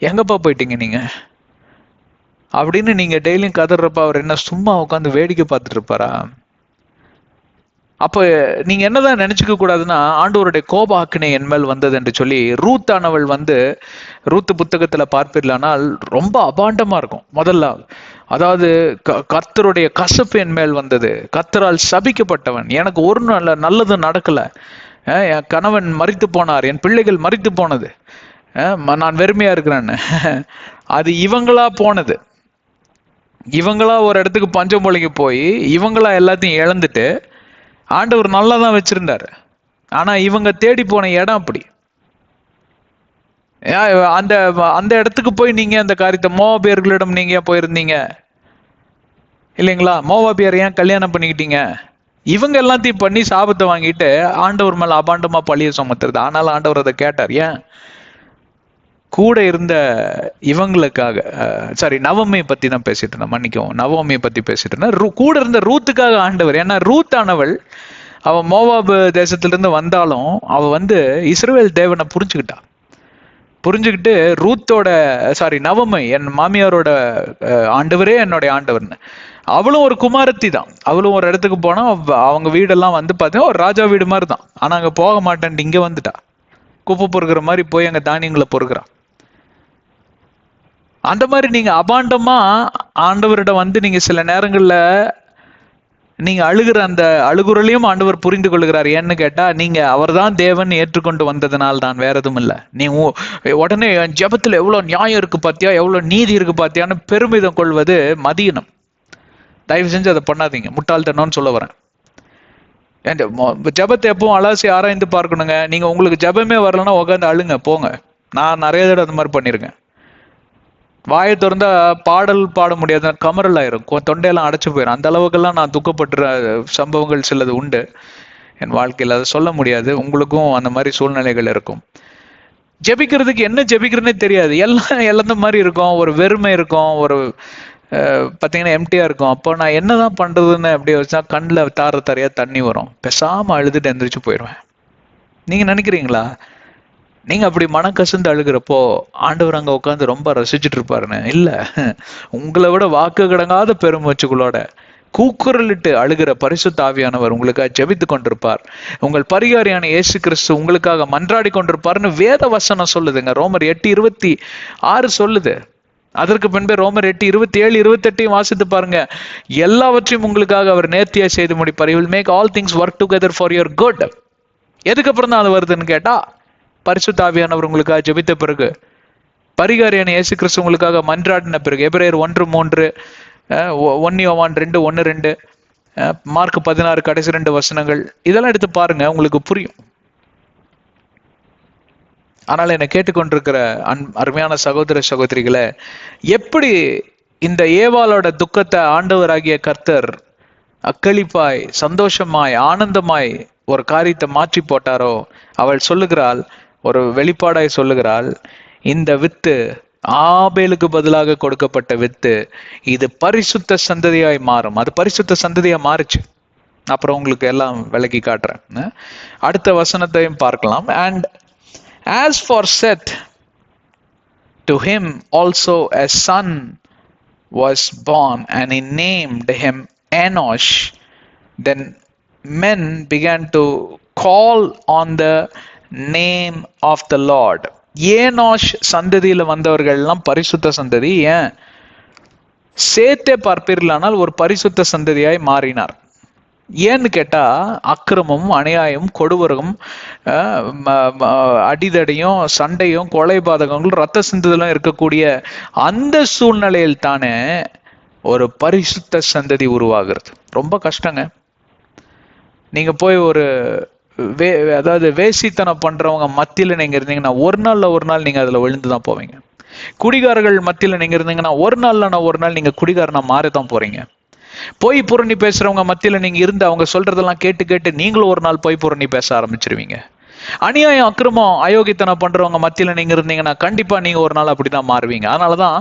எங்கப்பா போயிட்டீங்க நீங்க அப்படின்னு நீங்க டெய்லியும் கதறப்ப அவர் என்ன சும்மா உட்காந்து வேடிக்கை பார்த்துட்டு இருப்பாரா? அப்ப நீங்க என்னதான் நினைச்சுக்க கூடாதுன்னா, ஆண்டவருடைய கோபாக்கினை என் மேல் வந்தது என்று சொல்லி ரூத் ஆனவள் வந்து, ரூத் புத்தகத்துல பார்ப்பீர்களானால் ரொம்ப அபாண்டமா இருக்கும். முதல்ல அதாவது கர்த்தருடைய கசப்பு என் மேல் வந்தது, கர்த்தரால் சபிக்கப்பட்டவன், எனக்கு ஒரு நல்லது நடக்கல, என் கணவன் மரித்து போனார், என் பிள்ளைகள் மரித்து போனது, நான் வெறுமையா இருக்கிறேன்னு. அது இவங்களா போனது. இவங்களா ஒரு இடத்துக்கு பஞ்சம் பொழைக்க போய் இவங்களா எல்லாத்தையும் இழந்துட்டு ஆண்டவர் நல்லா தான் வச்சிருந்தாரு. ஆனா இவங்க தேடி போன இடம் அப்படி. அந்த அந்த இடத்துக்கு போய் நீங்க அந்த காரியத்தை மோவாபியர்களிடம் நீங்க போயிருந்தீங்க இல்லைங்களா? மோவாபியர் ஏன் கல்யாணம் பண்ணிக்கிட்டீங்க? இவங்க எல்லாத்தையும் பண்ணி சாபத்தை வாங்கிட்டு ஆண்டவர் மேல அபாண்டமா பழிய சுமத்துறது. ஆனாலும் ஆண்டவர் அதை கேட்டார். ஏன்? கூட இருந்த இவங்களுக்காக, சாரி நவமியை பத்தி தான் பேசிட்டு இருந்தேன், மன்னிக்கவும், நவமியை பத்தி பேசிட்டு இருந்தேன். கூட இருந்த ரூத்துக்காக ஆண்டவர், ஏன்னா ரூத் ஆனவள் அவ மோவாபு தேசத்திலிருந்து வந்தாலும் அவ வந்து இஸ்ரவேல் தேவனை புரிஞ்சுக்கிட்டு ரூத்தோட, சாரி நவமை என் மாமியாரோட ஆண்டவரே என்னுடைய ஆண்டவர்னு, அவளும் ஒரு குமாரத்தி தான். அவளும் ஒரு இடத்துக்கு போனா அவங்க வீடெல்லாம் வந்து பார்த்தீங்கன்னா ஒரு ராஜா வீடு மாதிரி தான். ஆனா அங்க போக மாட்டேன்ட்டு இங்க வந்துட்டா, குப்பை பொறுக்கிற மாதிரி போய் அங்க தானியங்களை பொறுக்கிறான். அந்த மாதிரி நீங்க அபாண்டமா ஆண்டவரிடம் வந்து நீங்க சில நேரங்கள்ல நீங்க அழுகிற அந்த அழுகுறலையும் ஆண்டவர் புரிந்து கொள்கிறார். ஏன்னு கேட்டா, நீங்க அவர்தான் தேவன் ஏற்றுக்கொண்டு வந்ததுனால் தான், வேற எதுவும் இல்ல. நீ உடனே ஜெபத்துல எவ்வளவு நியாயம் இருக்கு பாத்தியா, எவ்வளவு நீதி இருக்கு பாத்தியான்னு பெருமிதம் கொள்வது மதியினம். தயவு செஞ்சு அதை பண்ணாதீங்க, முட்டாள்தனம்னு சொல்ல வரேன். ஜபத்தை எப்பவும் அலாசி ஆராய்ந்து பார்க்கணுங்க. நீங்க உங்களுக்கு ஜபமே வரலன்னா உட்காந்து அழுங்க போங்க. நான் நிறைய தடவை அந்த மாதிரி பண்ணிருக்கேன். வாயை திறந்தா பாடல் பாட முடியாத கமரல் ஆயிரும், தொண்டையெல்லாம் அடைச்சு போயிடும். அந்த அளவுக்கெல்லாம் நான் துக்கப்படுற சம்பவங்கள் சிலது உண்டு என் வாழ்க்கையில். அதை சொல்ல முடியாது. உங்களுக்கும் அந்த மாதிரி சூழ்நிலைகள் இருக்கும். ஜெபிக்கிறதுக்கு என்ன ஜெபிக்கிறதுனே தெரியாது, எல்லாம் இழந்த மாதிரி இருக்கும், ஒரு வெறுமை இருக்கும், ஒரு பார்த்தீங்கன்னா எம்டியா இருக்கும். அப்போ நான் என்னதான் பண்றதுன்னு அப்படியே வச்சா கண்ணில் தாரையா தண்ணி வரும். பேசாம அழுதுட்டு எந்திரிச்சு போயிடுவேன். நீங்க நினைக்கிறீங்களா நீங்க அப்படி மனக்கசந்து அழுகிறப்போ ஆண்டவர் அங்க உட்காந்து ரொம்ப ரசிச்சுட்டு இருப்பாருன்னு? இல்ல, உங்களை விட வாக்கு கடங்காத பெருமூச்சுகளோட கூக்குரலிட்டு அழுகிற பரிசுத்த ஆவியானவர் உங்களுக்காக ஜெபித்து கொண்டிருப்பார். உங்கள் பரிகாரியான இயேசு கிறிஸ்து உங்களுக்காக மன்றாடி கொண்டிருப்பார்னு வேத வசனம் சொல்லுதுங்க. ரோமர் 8:26 சொல்லுது. அதற்கு பின்பே ரோமர் 8:27, 28 வாசித்து பாருங்க. எல்லாவற்றையும் உங்களுக்காக அவர் நேர்த்தியா செய்து முடிப்பார். He will make all things work together for your good. எதுக்கப்புறம் தான் அது வருதுன்னு கேட்டா, பரிசுத்த ஆவியானவர் உங்களுக்காக ஜெபித்த பிறகு, பரிகாரியான இயேசு கிறிஸ்து உங்களுக்காக மன்றாடின பிறகு. எபிரேயர் 1:3, 1 யோவான் 2:1-2, மார்க் 16 கடைசி 2 வசனங்கள், இதெல்லாம் எடுத்து பாருங்க, உங்களுக்கு புரியும். ஆனால் என்னை கேட்டுக்கொண்டிருக்கிற அருமையான சகோதர சகோதரிகளை, எப்படி இந்த ஏவாளோட துக்கத்தை ஆண்டவராகிய கர்த்தர் அக்களிப்பாய், சந்தோஷமாய், ஆனந்தமாய் ஒரு காரியத்தை மாற்றி போட்டாரோ, அவள் சொல்லுகிறாள், ஒரு வெளிப்பாடாய் சொல்லுகிறாள், இந்த வித்து ஆபேலுக்கு பதிலாக கொடுக்கப்பட்ட வித்து இது பரிசுத்த சந்ததியாய் மாறும். அது பரிசுத்த சந்ததியா மாறுச்சு. அப்புறம் உங்களுக்கு எல்லாம் விளக்கி காட்டுறேன். அடுத்த வசனத்தையும் பார்க்கலாம். And as for Seth, to him also a son was born, and he named him Enosh. Then men began to call on the name of the Lord. ஏனோஷ் சந்ததியில வந்தவர்கள் எல்லாம் பரிசுத்த சந்ததி. ஏன் சேத்தே பார்ப்பீர்களானால் ஒரு பரிசுத்த சந்ததியாய் மாறினார். ஏன்னு கேட்டா, அக்கிரமும் அநியாயம் கொடூரம், அடிதடையும் சண்டையும் கொலை பாதகங்களும் ரத்த சிந்துதலும் இருக்கக்கூடிய அந்த சூழ்நிலையில் தானே ஒரு பரிசுத்த சந்ததி உருவாகிறது. ரொம்ப கஷ்டங்க. நீங்க போய் ஒரு அதாவது வேசித்தனம் பண்றவங்க மத்தியில நீங்க இருந்தீங்கன்னா ஒரு நாள் நீங்க அதுல விழுந்துதான் போவீங்க. குடிகாரர்கள் மத்தியில நீங்க இருந்தீங்கன்னா ஒரு நாள் நீங்க குடிகாரனா மாறதான் போறீங்க. பொய் புரணி பேசுறவங்க மத்தியில நீங்க இருந்து அவங்க சொல்றதெல்லாம் கேட்டு நீங்களும் ஒரு நாள் பொய் புரணி பேச ஆரம்பிச்சிருவீங்க. அநியாயம் அக்கிரமம் அயோக்கியத்தனம் பண்றவங்க மத்தியில நீங்க இருந்தீங்கன்னா கண்டிப்பா நீங்க ஒரு நாள் அப்படிதான் மாறுவீங்க. அதனாலதான்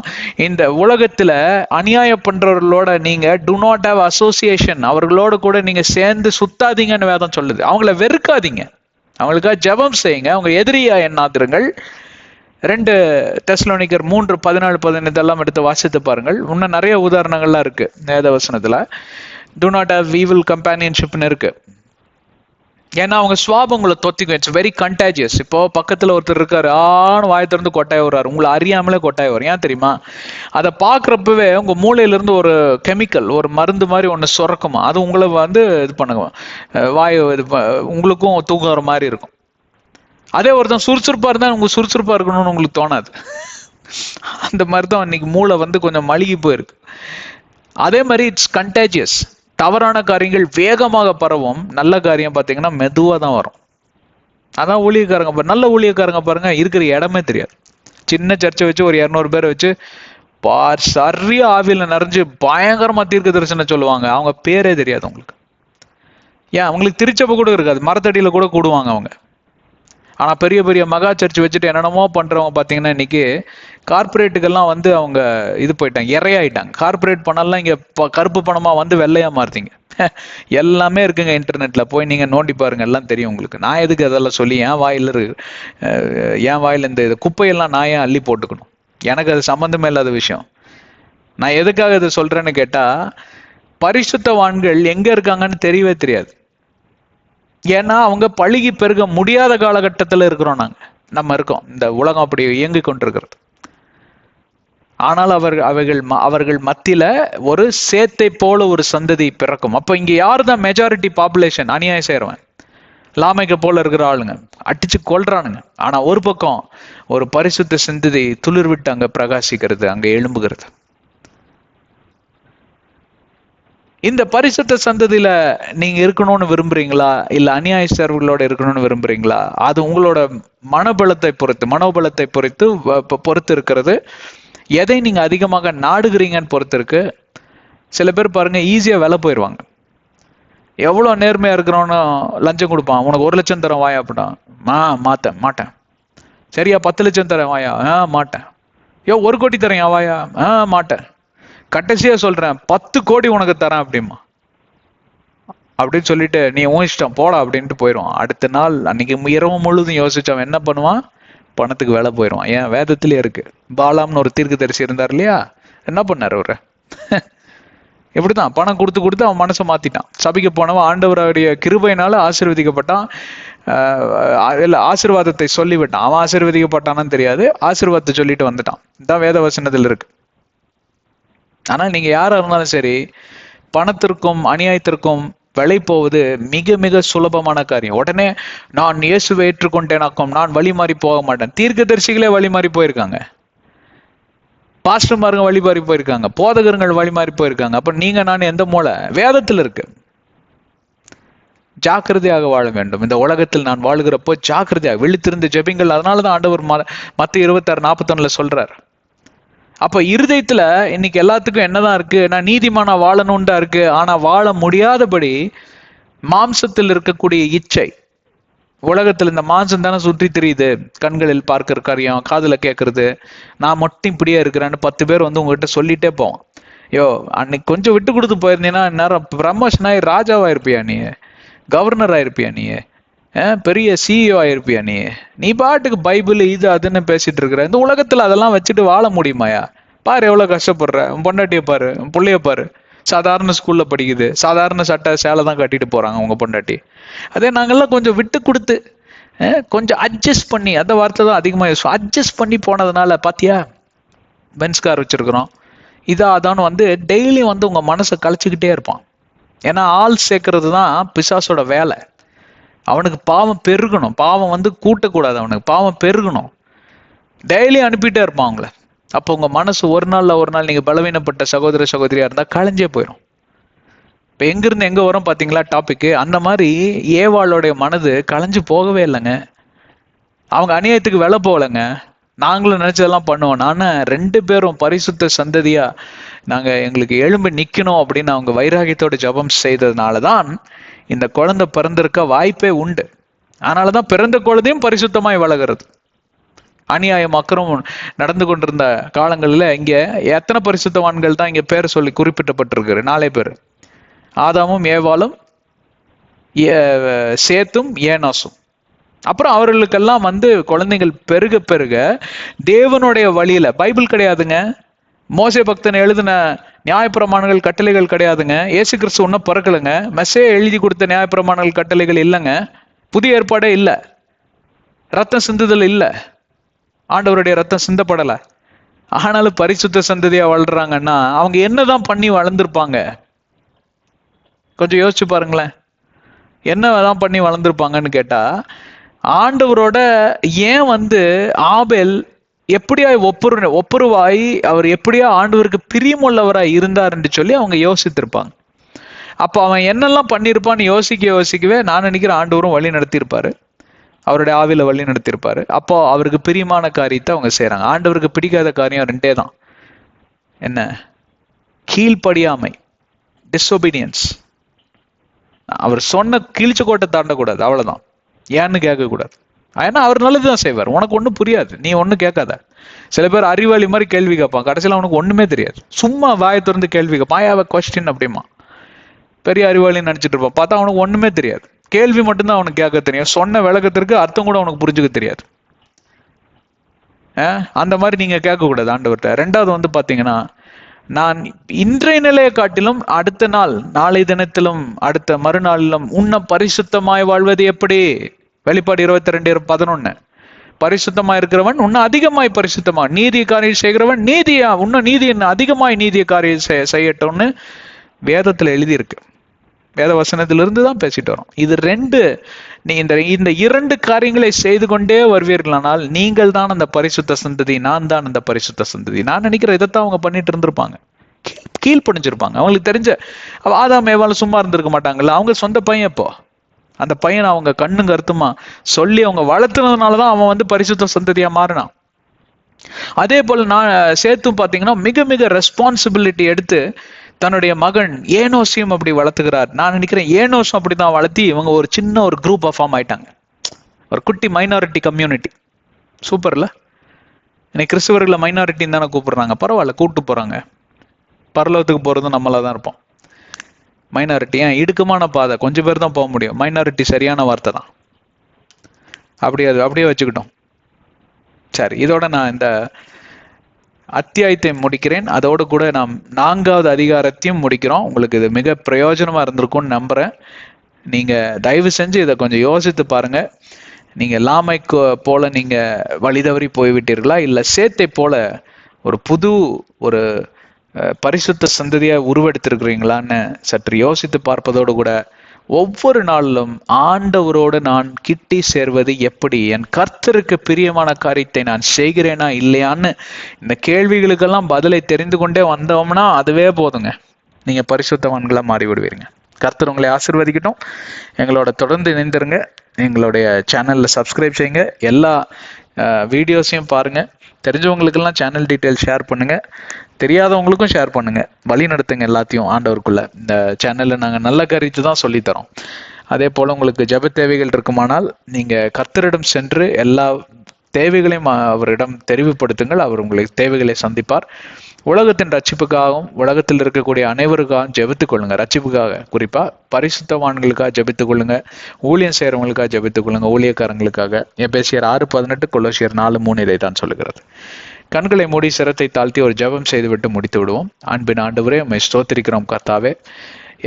இந்த உலகத்துல அநியாயம் பண்றவர்களோட நீங்க டு நாட் ஹேவ் அசோசியேஷன், அவர்களோட கூட நீங்க சேர்ந்து சுத்தாதீங்கன்னு வேதம் சொல்லுது. அவங்கள வெறுக்காதீங்க, அவங்களுக்காக ஜெபம் செய்யுங்க, அவங்க எதிரியா எண்ணாதிருங்கள். 2 தெசலோனிக்கர் 3:14-15 இதெல்லாம் எடுத்து வாசித்து பாருங்கள். இன்னும் நிறைய உதாரணங்கள்லாம் இருக்கு வேதவசனத்துல. டு நாட் ஹேவ் ஈவில் கம்பேனியன்ஷிப்னு இருக்கு. ஏன்னா அவங்க சுவாபம் உங்களை தொத்திக்கும். It's very கண்டாஜியஸ். இப்போ பக்கத்துல ஒருத்தர் இருக்காரு, வாயை திறந்து கொட்டாய் வர்றாரு, உங்களை அறியாமலே கொட்டாய் வரும். ஏன் தெரியுமா? அதை பாக்குறப்பவே உங்க மூளையில இருந்து ஒரு கெமிக்கல், ஒரு மருந்து மாதிரி ஒண்ணு சுரக்குமா, அது உங்களை வந்து இது பண்ணுங்க, வாயு உங்களுக்கும் தூங்குற மாதிரி இருக்கும். அதே ஒருத்தன் சுறுசுறுப்பா இருந்தா உங்க சுறுசுறுப்பா இருக்கணும்னு உங்களுக்கு தோணாது. அந்த மாதிரிதான் இன்னைக்கு மூளை வந்து கொஞ்சம் மழுகி போயிருக்கு. அதே மாதிரி இட்ஸ் கண்டாஜியஸ். தவறான காரியங்கள் வேகமாக பரவும், நல்ல காரியம் பார்த்தீங்கன்னா மெதுவாக தான் வரும். அதான் ஊழியக்காரங்க, நல்ல ஊழியக்காரங்க பாருங்க, இருக்கிற இடமே தெரியாது. சின்ன சர்ச்சை வச்சு ஒரு 200 பேரை வச்சு சரியா ஆவியில நிறைஞ்சு பயங்கரமா தீர்க்க தரிசனம் சொல்லுவாங்க. அவங்க பேரே தெரியாது உங்களுக்கு. ஏன்? அவங்களுக்கு திருச்சபை கூட இருக்காது, மரத்தடியில கூட கூடுவாங்க அவங்க. ஆனா பெரிய பெரிய மகா சர்ச் வச்சுட்டு என்னென்னமோ பண்றவங்க பாத்தீங்கன்னா இன்னைக்கு கார்பரேட்டுக்கெல்லாம் வந்து அவங்க இது போயிட்டாங்க, இறையாயிட்டாங்க. கார்பரேட் பணம்லாம் இங்க கருப்பு பணமா வந்து வெள்ளையா மாறுதீங்க. எல்லாமே இருக்குங்க இன்டர்நெட்ல, போய் நீங்க நோண்டி பாருங்க, எல்லாம் தெரியும் உங்களுக்கு. நான் எதுக்கு அதெல்லாம் சொல்லி என் வாயில இந்த குப்பையெல்லாம் நான் ஏன் அள்ளி போட்டுக்கணும்? எனக்கு அது சம்பந்தமே இல்லாத விஷயம். நான் எதுக்காக இதை சொல்றேன்னு கேட்டா, பரிசுத்தவான்கள் எங்க இருக்காங்கன்னு தெரியவே தெரியாது. ஏன்னா அவங்க பழுகி பெருக முடியாத காலகட்டத்தில் இருக்கிறோம். நம்ம இருக்கோம். இந்த உலகம் அப்படி இயங்கி கொண்டிருக்கிறது. ஆனால் அவர்கள் மத்தியில ஒரு சேத்தை போல ஒரு சந்ததி பிறக்கும். அப்ப இங்க யாரு தான் மெஜாரிட்டி பாப்புலேஷன்? அநியாயம் செய்யறவன், லாமைக்கு போல இருக்கிற ஆளுங்க, அடிச்சு கொல்றானுங்க. ஆனா ஒரு பக்கம் ஒரு பரிசுத்த சந்ததி துளிர் விட்டு அங்க பிரகாசிக்கிறது, அங்க எழும்புகிறது. இந்த பரிசுத்த சந்ததியில நீங்க இருக்கணும்னு விரும்புறீங்களா, இல்ல அநியாயஸ்தர்களோட இருக்கணும்னு விரும்புறீங்களா? அது உங்களோட மனோபலத்தை பொறுத்து இருக்கிறது. எதை நீங்க அதிகமாக நாடுகிறீங்கன்னு பொறுத்து இருக்கு. சில பேர் பாருங்க, ஈஸியா வேலை போயிடுவாங்க. எவ்வளவு நேர்மையா இருக்கிறவனு லஞ்சம் கொடுப்பான். உனக்கு 1 லட்சம் தரேன் வாயா அப்படின்னா, மாட்டேன். சரியா 10 லட்சம் தரேன் வாயா, மாட்டேன். 1 கோடி தரேன் வாயா, மாட்டேன். கடைசியா சொல்றேன் 10 கோடி உனக்கு தரேன் அப்படிமா அப்படின்னு சொல்லிட்டு, நீ உன் இஷ்டம் போடா அப்படின்ட்டு போயிடுவான். அடுத்த நாள் அன்னைக்கு இரவு முழுதும் யோசிச்சவன் என்ன பண்ணுவான்? பணத்துக்கு வேலை போயிடுவான். ஏன்? வேதத்திலே இருக்கு. பாலாம்னு ஒரு தீர்க்கதரிசி இருந்தார் இல்லையா? என்ன பண்ணாரு அவரு? இப்படிதான் பணம் கொடுத்து அவன் மனசை மாத்திட்டான். சபைக்கு போனவன் ஆண்டவருடைய கிருபையினால ஆசீர்வதிக்கப்பட்டான். இல்ல, ஆசீர்வாதத்தை சொல்லிவிட்டான். அவன் ஆசீர்வதிக்கப்பட்டான்னு தெரியாது, ஆசீர்வாதத்தை சொல்லிட்டு வந்துட்டான். இதான் வேத வசனத்தில் இருக்கு. ஆனா நீங்க யாரா இருந்தாலும் சரி, பணத்திற்கும் அநியாயத்திற்கும் விலை போவது மிக மிக சுலபமான காரியம். உடனே நான் இயேசுவை ஏற்றுக்கொண்டேனாக்கும், நான் வழி மாறி போக மாட்டேன். தீர்க்கதரிசிகளே வழி மாறி போயிருக்காங்க, பாஸ்டர்மாருங்க வழி மாறி போயிருக்காங்க, போதகர்கள் வழி மாறி போயிருக்காங்க. அப்ப நீங்க நான் எந்த மூளை? வேதத்தில் இருக்கு. ஜாக்கிரதையாக வாழ வேண்டும். இந்த உலகத்தில் நான் வாழ்கிறப்போ ஜாக்கிரதையாக விழித்திருந்து ஜெபிங்கள். அதனாலதான் ஆண்டவர் மத்திய 26:41 சொல்றார். அப்ப இருதயத்துல இன்னைக்கு எல்லாத்துக்கும் என்னதான் இருக்கு? நான் நீதிமானா வாழணும் தான் இருக்கு. ஆனா வாழ முடியாதபடி மாம்சத்தில் இருக்கக்கூடிய இச்சை, உலகத்துல இந்த மாம்சம் தானே சுற்றி தெரியுது. கண்களில் பார்க்கிற காரியம், காதுல கேட்கறது. நான் மட்டும் இப்படியே இருக்கிறேன்னு 10 பேர் வந்து உங்ககிட்ட சொல்லிட்டே போவான். அன்னைக்கு கொஞ்சம் விட்டு கொடுத்து போயிருந்தீங்கன்னா நேரம் ப்ரமோஷன் ஆகி ராஜாவா இருப்பியா, நீ கவர்னர் ஆயிருப்பியா, நீ பெரிய சிஇஓ ஆயிருப்பியா, நீ பாட்டுக்கு பைபிள் இது அதுன்னு பேசிட்டு இருக்கிற. இந்த உலகத்துல அதெல்லாம் வச்சுட்டு வாழ முடியுமாயா? பாரு எவ்வளவு கஷ்டப்படுற. பொண்டாட்டிய பாரு, பிள்ளைய பாரு, சாதாரண ஸ்கூல்ல படிக்குது, சாதாரண சட்டை சேலை தான் கட்டிட்டு போறாங்க உங்க பொண்டாட்டி. அதே நாங்கெல்லாம் கொஞ்சம் விட்டு கொடுத்து கொஞ்சம் அட்ஜஸ்ட் பண்ணி, அந்த வார்த்தை தான் அதிகமா யூஸ், அட்ஜஸ்ட் பண்ணி போனதுனால பாத்தியா பென்ஸ் கார் வச்சிருக்கிறோம், அதான்னு வந்து டெய்லி வந்து உங்க மனசை கழிச்சுக்கிட்டே இருப்பான். ஏன்னா ஆள் சேர்க்கறது தான் பிசாசோட வேலை. அவனுக்கு பாவம் பெருகணும், பாவம் வந்து கூட்டக்கூடாது, அவனுக்கு பாவம் பெருகணும். டெய்லி அனுப்பிட்டே இருப்பான் அவங்கள. அப்போ உங்க மனசு ஒரு நாள் நீங்க பலவீனப்பட்ட சகோதர சகோதரியா இருந்தா களைஞ்சே போயிடும். இப்ப எங்கிருந்து எங்க வரும் பாத்தீங்களா டாபிக்? அந்த மாதிரி ஏவாளுடைய மனது களைஞ்சு போகவே இல்லைங்க. அவங்க அநியாயத்துக்கு விலை போகலைங்க. நாங்களும் நினைச்சதெல்லாம் பண்ணுவோம். நானு 2 பேரும் பரிசுத்த சந்ததியா நாங்க எங்களுக்கு எழும்பி நிக்கணும் அப்படின்னு அவங்க வைராகியத்தோட ஜபம் செய்ததுனாலதான் இந்த குழந்தை பிறந்திருக்க வாய்ப்பே உண்டு. அதனாலதான் பிறந்த குழந்தையும் பரிசுத்தமாய் வளர்கிறது. அநியாயம் அக்கிரமம் நடந்து கொண்டிருந்த காலங்களில் இங்க எத்தனை பரிசுத்தவான்கள் தான் இங்க பேர் சொல்லி குறிப்பிட்டப்பட்டிருக்கு? 4 பேர். ஆதாமும் ஏவாளும் சேத்தும் ஏனாசும். அப்புறம் அவர்களுக்கெல்லாம் வந்து குழந்தைகள் பெருக பெருக தேவனுடைய வழியில, பைபிள் கிடையாதுங்க, மோசே பக்தன் எழுதின நியாயப்பிரமாணங்கள் கட்டளைகள் கிடையாதுங்க, இயேசு கிறிஸ்து ஒன்னும் பிறக்கலைங்க, மெஸ்ஸே எழுதி கொடுத்த நியாயப்பிரமாணங்கள் கட்டளைகள் இல்லைங்க, புதிய ஏற்பாடே இல்லை, ரத்தம் சிந்துதல் இல்லை, ஆண்டவருடைய ரத்தம் சிந்தப்படலை. ஆனாலும் பரிசுத்த சந்ததியா வளர்றாங்கன்னா அவங்க என்னதான் பண்ணி வளர்ந்துருப்பாங்க? கொஞ்சம் யோசிச்சு பாருங்களேன். என்னதான் பண்ணி வளர்ந்துருப்பாங்கன்னு கேட்டா, ஆண்டவரோட ஏன் வந்து ஆபேல் எப்படியா ஒப்புருவாய் அவர் எப்படியா ஆண்டவருக்கு பிரியமுள்ளவராய் இருந்தார் என்று சொல்லி அவங்க யோசித்திருப்பாங்க. அப்ப அவன் என்னெல்லாம் பண்ணிருப்பான்னு யோசிக்கவே நான் நினைக்கிறேன் ஆண்டவரும் வழி நடத்தியிருப்பாரு, அவருடைய ஆவில வழி நடத்தியிருப்பாரு. அப்போ அவருக்கு பிரியமான காரியத்தை அவங்க செய்யறாங்க. ஆண்டவருக்கு பிடிக்காத காரியம் 2 தான். என்ன? கீழ்ப்படியாமை, டிஸ்ஒபீடியன்ஸ். அவர் சொன்ன கிழிச்ச கோட்டை தாண்டக்கூடாது, அவ்வளவுதான். ஏன்னு கேட்கக்கூடாது. ஏன்னா அவர் நல்லதுதான் செய்வார். உனக்கு ஒன்றும் புரியாது, நீ ஒன்றும் கேட்காத. சில பேர் அறிவாளி மாதிரி கேள்வி கேட்பான், கடைசியில் அவனுக்கு ஒண்ணுமே தெரியாது. சும்மா வாயை திறந்து கேள்வி கேட்பான், ஐ ஹேவ் a question அப்படிமா. பெரிய அறிவாளின்னு நினைச்சிட்டு இருப்பான், பார்த்தா அவனுக்கு ஒண்ணுமே தெரியாது. கேள்வி மட்டும்தான் அவனுக்கு கேட்க தெரியும், சொன்ன விளக்கத்திற்கு அர்த்தம் கூட அவனுக்கு புரிஞ்சுக்க தெரியாது. அந்த மாதிரி நீங்க கேட்கக்கூடாது ஆண்டவர்கிட்ட. 2வது வந்து பாத்தீங்கன்னா, நான் இன்றைய நிலையை காட்டிலும் அடுத்த நாள், நாளை தினத்திலும் அடுத்த மறுநாளிலும் உன்ன பரிசுத்தமாய் வாழ்வது எப்படி? வெளிப்பாடு 22:11. பரிசுத்தமா இருக்கிறவன் இன்னும் அதிகமாய் பரிசுத்தமா, நீதிய காரியம் செய்கிறவன் இன்னும் நீதி என்ன அதிகமாய் நீதிய காரியம் செய்யட்டும்னு வேதத்துல எழுதியிருக்கு. வேத வசனத்திலிருந்து தான் பேசிட்டு வரோம். இது ரெண்டு, நீ இந்த இரண்டு காரியங்களை செய்து கொண்டே வருவீர்களானால் நீங்கள் தான் அந்த பரிசுத்த சந்ததி, நான் தான் அந்த பரிசுத்த சந்ததி. நான் நினைக்கிறேன் இதைத்தான் அவங்க பண்ணிட்டு இருந்திருப்பாங்க, கீழ்ப்படிஞ்சிருப்பாங்க. அவங்களுக்கு தெரிஞ்ச ஆதாம் ஏவாள் சும்மா இருந்திருக்க மாட்டாங்கல்ல. அவங்க சொந்த பையன், இப்போ அந்த பையனை அவங்க கண்ணு கருத்துமா சொல்லி அவங்க வளர்த்துனதுனாலதான் அவன் பரிசுத்த சந்ததியா மாறினான். அதே போல நான் சேத்தும் பாத்தீங்கன்னா மிக மிக ரெஸ்பான்சிபிலிட்டி எடுத்து தன்னுடைய மகன் ஏனோஸையும் அப்படி வளர்த்துக்கிறார். நான் நினைக்கிறேன் ஏனோஸும் அப்படிதான் வளர்த்தி இவங்க ஒரு சின்ன ஒரு குரூப்பா ஃபார்ம் ஆயிட்டாங்க, ஒரு குட்டி மைனாரிட்டி கம்யூனிட்டி. சூப்பர்ல. இன்னைக்கு கிறிஸ்தவர்களை மைனாரிட்டின்னு தானே கூப்பிடுறாங்க. பரவாயில்ல, கூப்பிட்டு போறாங்க. பரலோகத்துக்கு போறதும் நம்மளா தான் இருப்போம். மைனாரிட்டி ஏன் இடுக்கமான பாதை, கொஞ்சம் பேர் தான் போக முடியும். மைனாரிட்டி சரியான வார்த்தை தான். அப்படியே வச்சுக்கிட்டோம். சரி, இதோட நான் இந்த அத்தியாயத்தை முடிக்கிறேன். அதோடு கூட நாம் 4வது அதிகாரத்தையும் முடிக்கிறோம். உங்களுக்கு இது மிக பிரயோஜனமா இருந்திருக்கும்னு நம்புறேன். நீங்க தயவு செஞ்சு இதை கொஞ்சம் யோசித்து பாருங்க. நீங்க லாமைக்கு போல நீங்க வழிதவறி போய்விட்டீர்களா, இல்ல சேத்தை போல ஒரு புது ஒரு பரிசுத்த சந்ததியா உருவெடுத்திருக்கிறீங்களான்னு சற்று யோசித்து பார்ப்பதோடு கூட ஒவ்வொரு நாளிலும் ஆண்டவரோடு நான் கிட்டி சேர்வது எப்படி, என் கர்த்தருக்கு பிரியமான காரியத்தை நான் செய்கிறேனா இல்லையான்னு இந்த கேள்விகளுக்கெல்லாம் பதிலை தெரிந்து கொண்டே வந்தோம்னா அதுவே போதுங்க, நீங்க பரிசுத்தவான்களா மாறி விடுவீங்க. கர்த்தர் உங்களை ஆசீர்வதிக்கட்டும். எங்களோட தொடர்ந்து இணைந்திருங்க. எங்களுடைய சேனல்ல சப்ஸ்கிரைப் செய்யுங்க. எல்லா வீடியோஸையும் பாருங்க. தெரிஞ்சவங்களுக்கெல்லாம் சேனல் டீட்டெயில் ஷேர் பண்ணுங்க, தெரியாதவங்களுக்கும் ஷேர் பண்ணுங்க. வழி நடத்துங்க எல்லாத்தையும் ஆண்டவருக்குள்ள. இந்த சேனல்ல நாங்கள் நல்ல கருத்து தான் சொல்லித்தரோம். அதே போல உங்களுக்கு ஜெப தேவைகள் இருக்குமானால் நீங்க கர்த்தரிடம் சென்று எல்லா தேவைகளையும் அவரிடம் தெரிவுபடுத்துங்கள். அவர் உங்களுக்கு தேவைகளை சந்திப்பார். உலகத்தின் ரட்சிப்புக்காகவும் உலகத்தில் இருக்கக்கூடிய அனைவருக்காகவும் ஜெபித்துக் கொள்ளுங்க. ரட்சிப்புக்காக குறிப்பா பரிசுத்தவான்களுக்காக ஜெபித்துக் கொள்ளுங்க. ஊழியம் செய்யறவங்களுக்காக ஜெபித்துக் கொள்ளுங்க. ஊழியக்காரங்களுக்காக. எபேசியர் 6:18, கொலோசியர் 4:3 இதை தான் சொல்லுகிறது. கண்களை மூடி சிரத்தை தாழ்த்தி ஒரு ஜெபம் செய்துவிட்டு முடித்து விடுவோம். அன்பின் ஆண்டவரே, உம்மை ஸ்தோத்திரிக்கிறோம் கர்த்தாவே.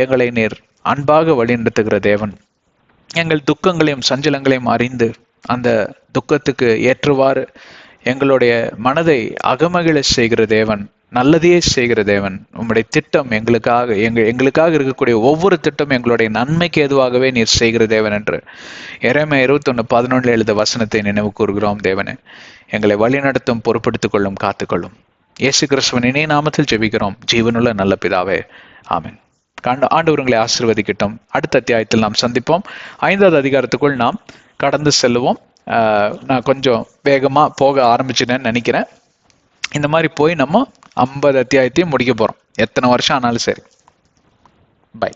எங்களை நீர் அன்பாக வழிநடத்துகிற தேவன். எங்கள் துக்கங்களையும் சஞ்சலங்களையும் அறிந்து அந்த துக்கத்துக்கு ஏற்றவாறு எங்களுடைய மனதை அகமகிழ செய்கிற தேவன், நல்லதையே செய்கிற தேவன். உம்முடைய திட்டம் எங்களுக்காக இருக்கக்கூடிய ஒவ்வொரு திட்டம் எங்களுடைய நன்மைக்கு ஏதுவாகவே நீர் செய்கிற தேவன் என்று எரேமியா 21:11 எழுத வசனத்தை நினைவு கூறுகிறோம். தேவனே, எங்களை வழிநடத்தும், பொறுப்படுத்திக் கொள்ளும், காத்துக்கொள்ளும். இயேசு கிறிஸ்துவின் இணைய நாமத்தில் ஜெபிக்கிறோம் ஜீவனுள்ள நல்ல பிதாவே, ஆமென். ஆண்டவர் உங்களை ஆசீர்வதிக்கட்டும். அடுத்த அத்தியாயத்தில் நாம் சந்திப்போம். 5வது அதிகாரத்துக்குள் நாம் கடந்து செல்லுவோம். நான் கொஞ்சம் வேகமா போக ஆரம்பிச்சிட்டேன்னு நினைக்கிறேன். இந்த மாதிரி போய் நம்ம 50 அத்தியாயத்தையும் முடிக்க போறோம். எத்தனை வருஷம் ஆனாலும் சரி. பை.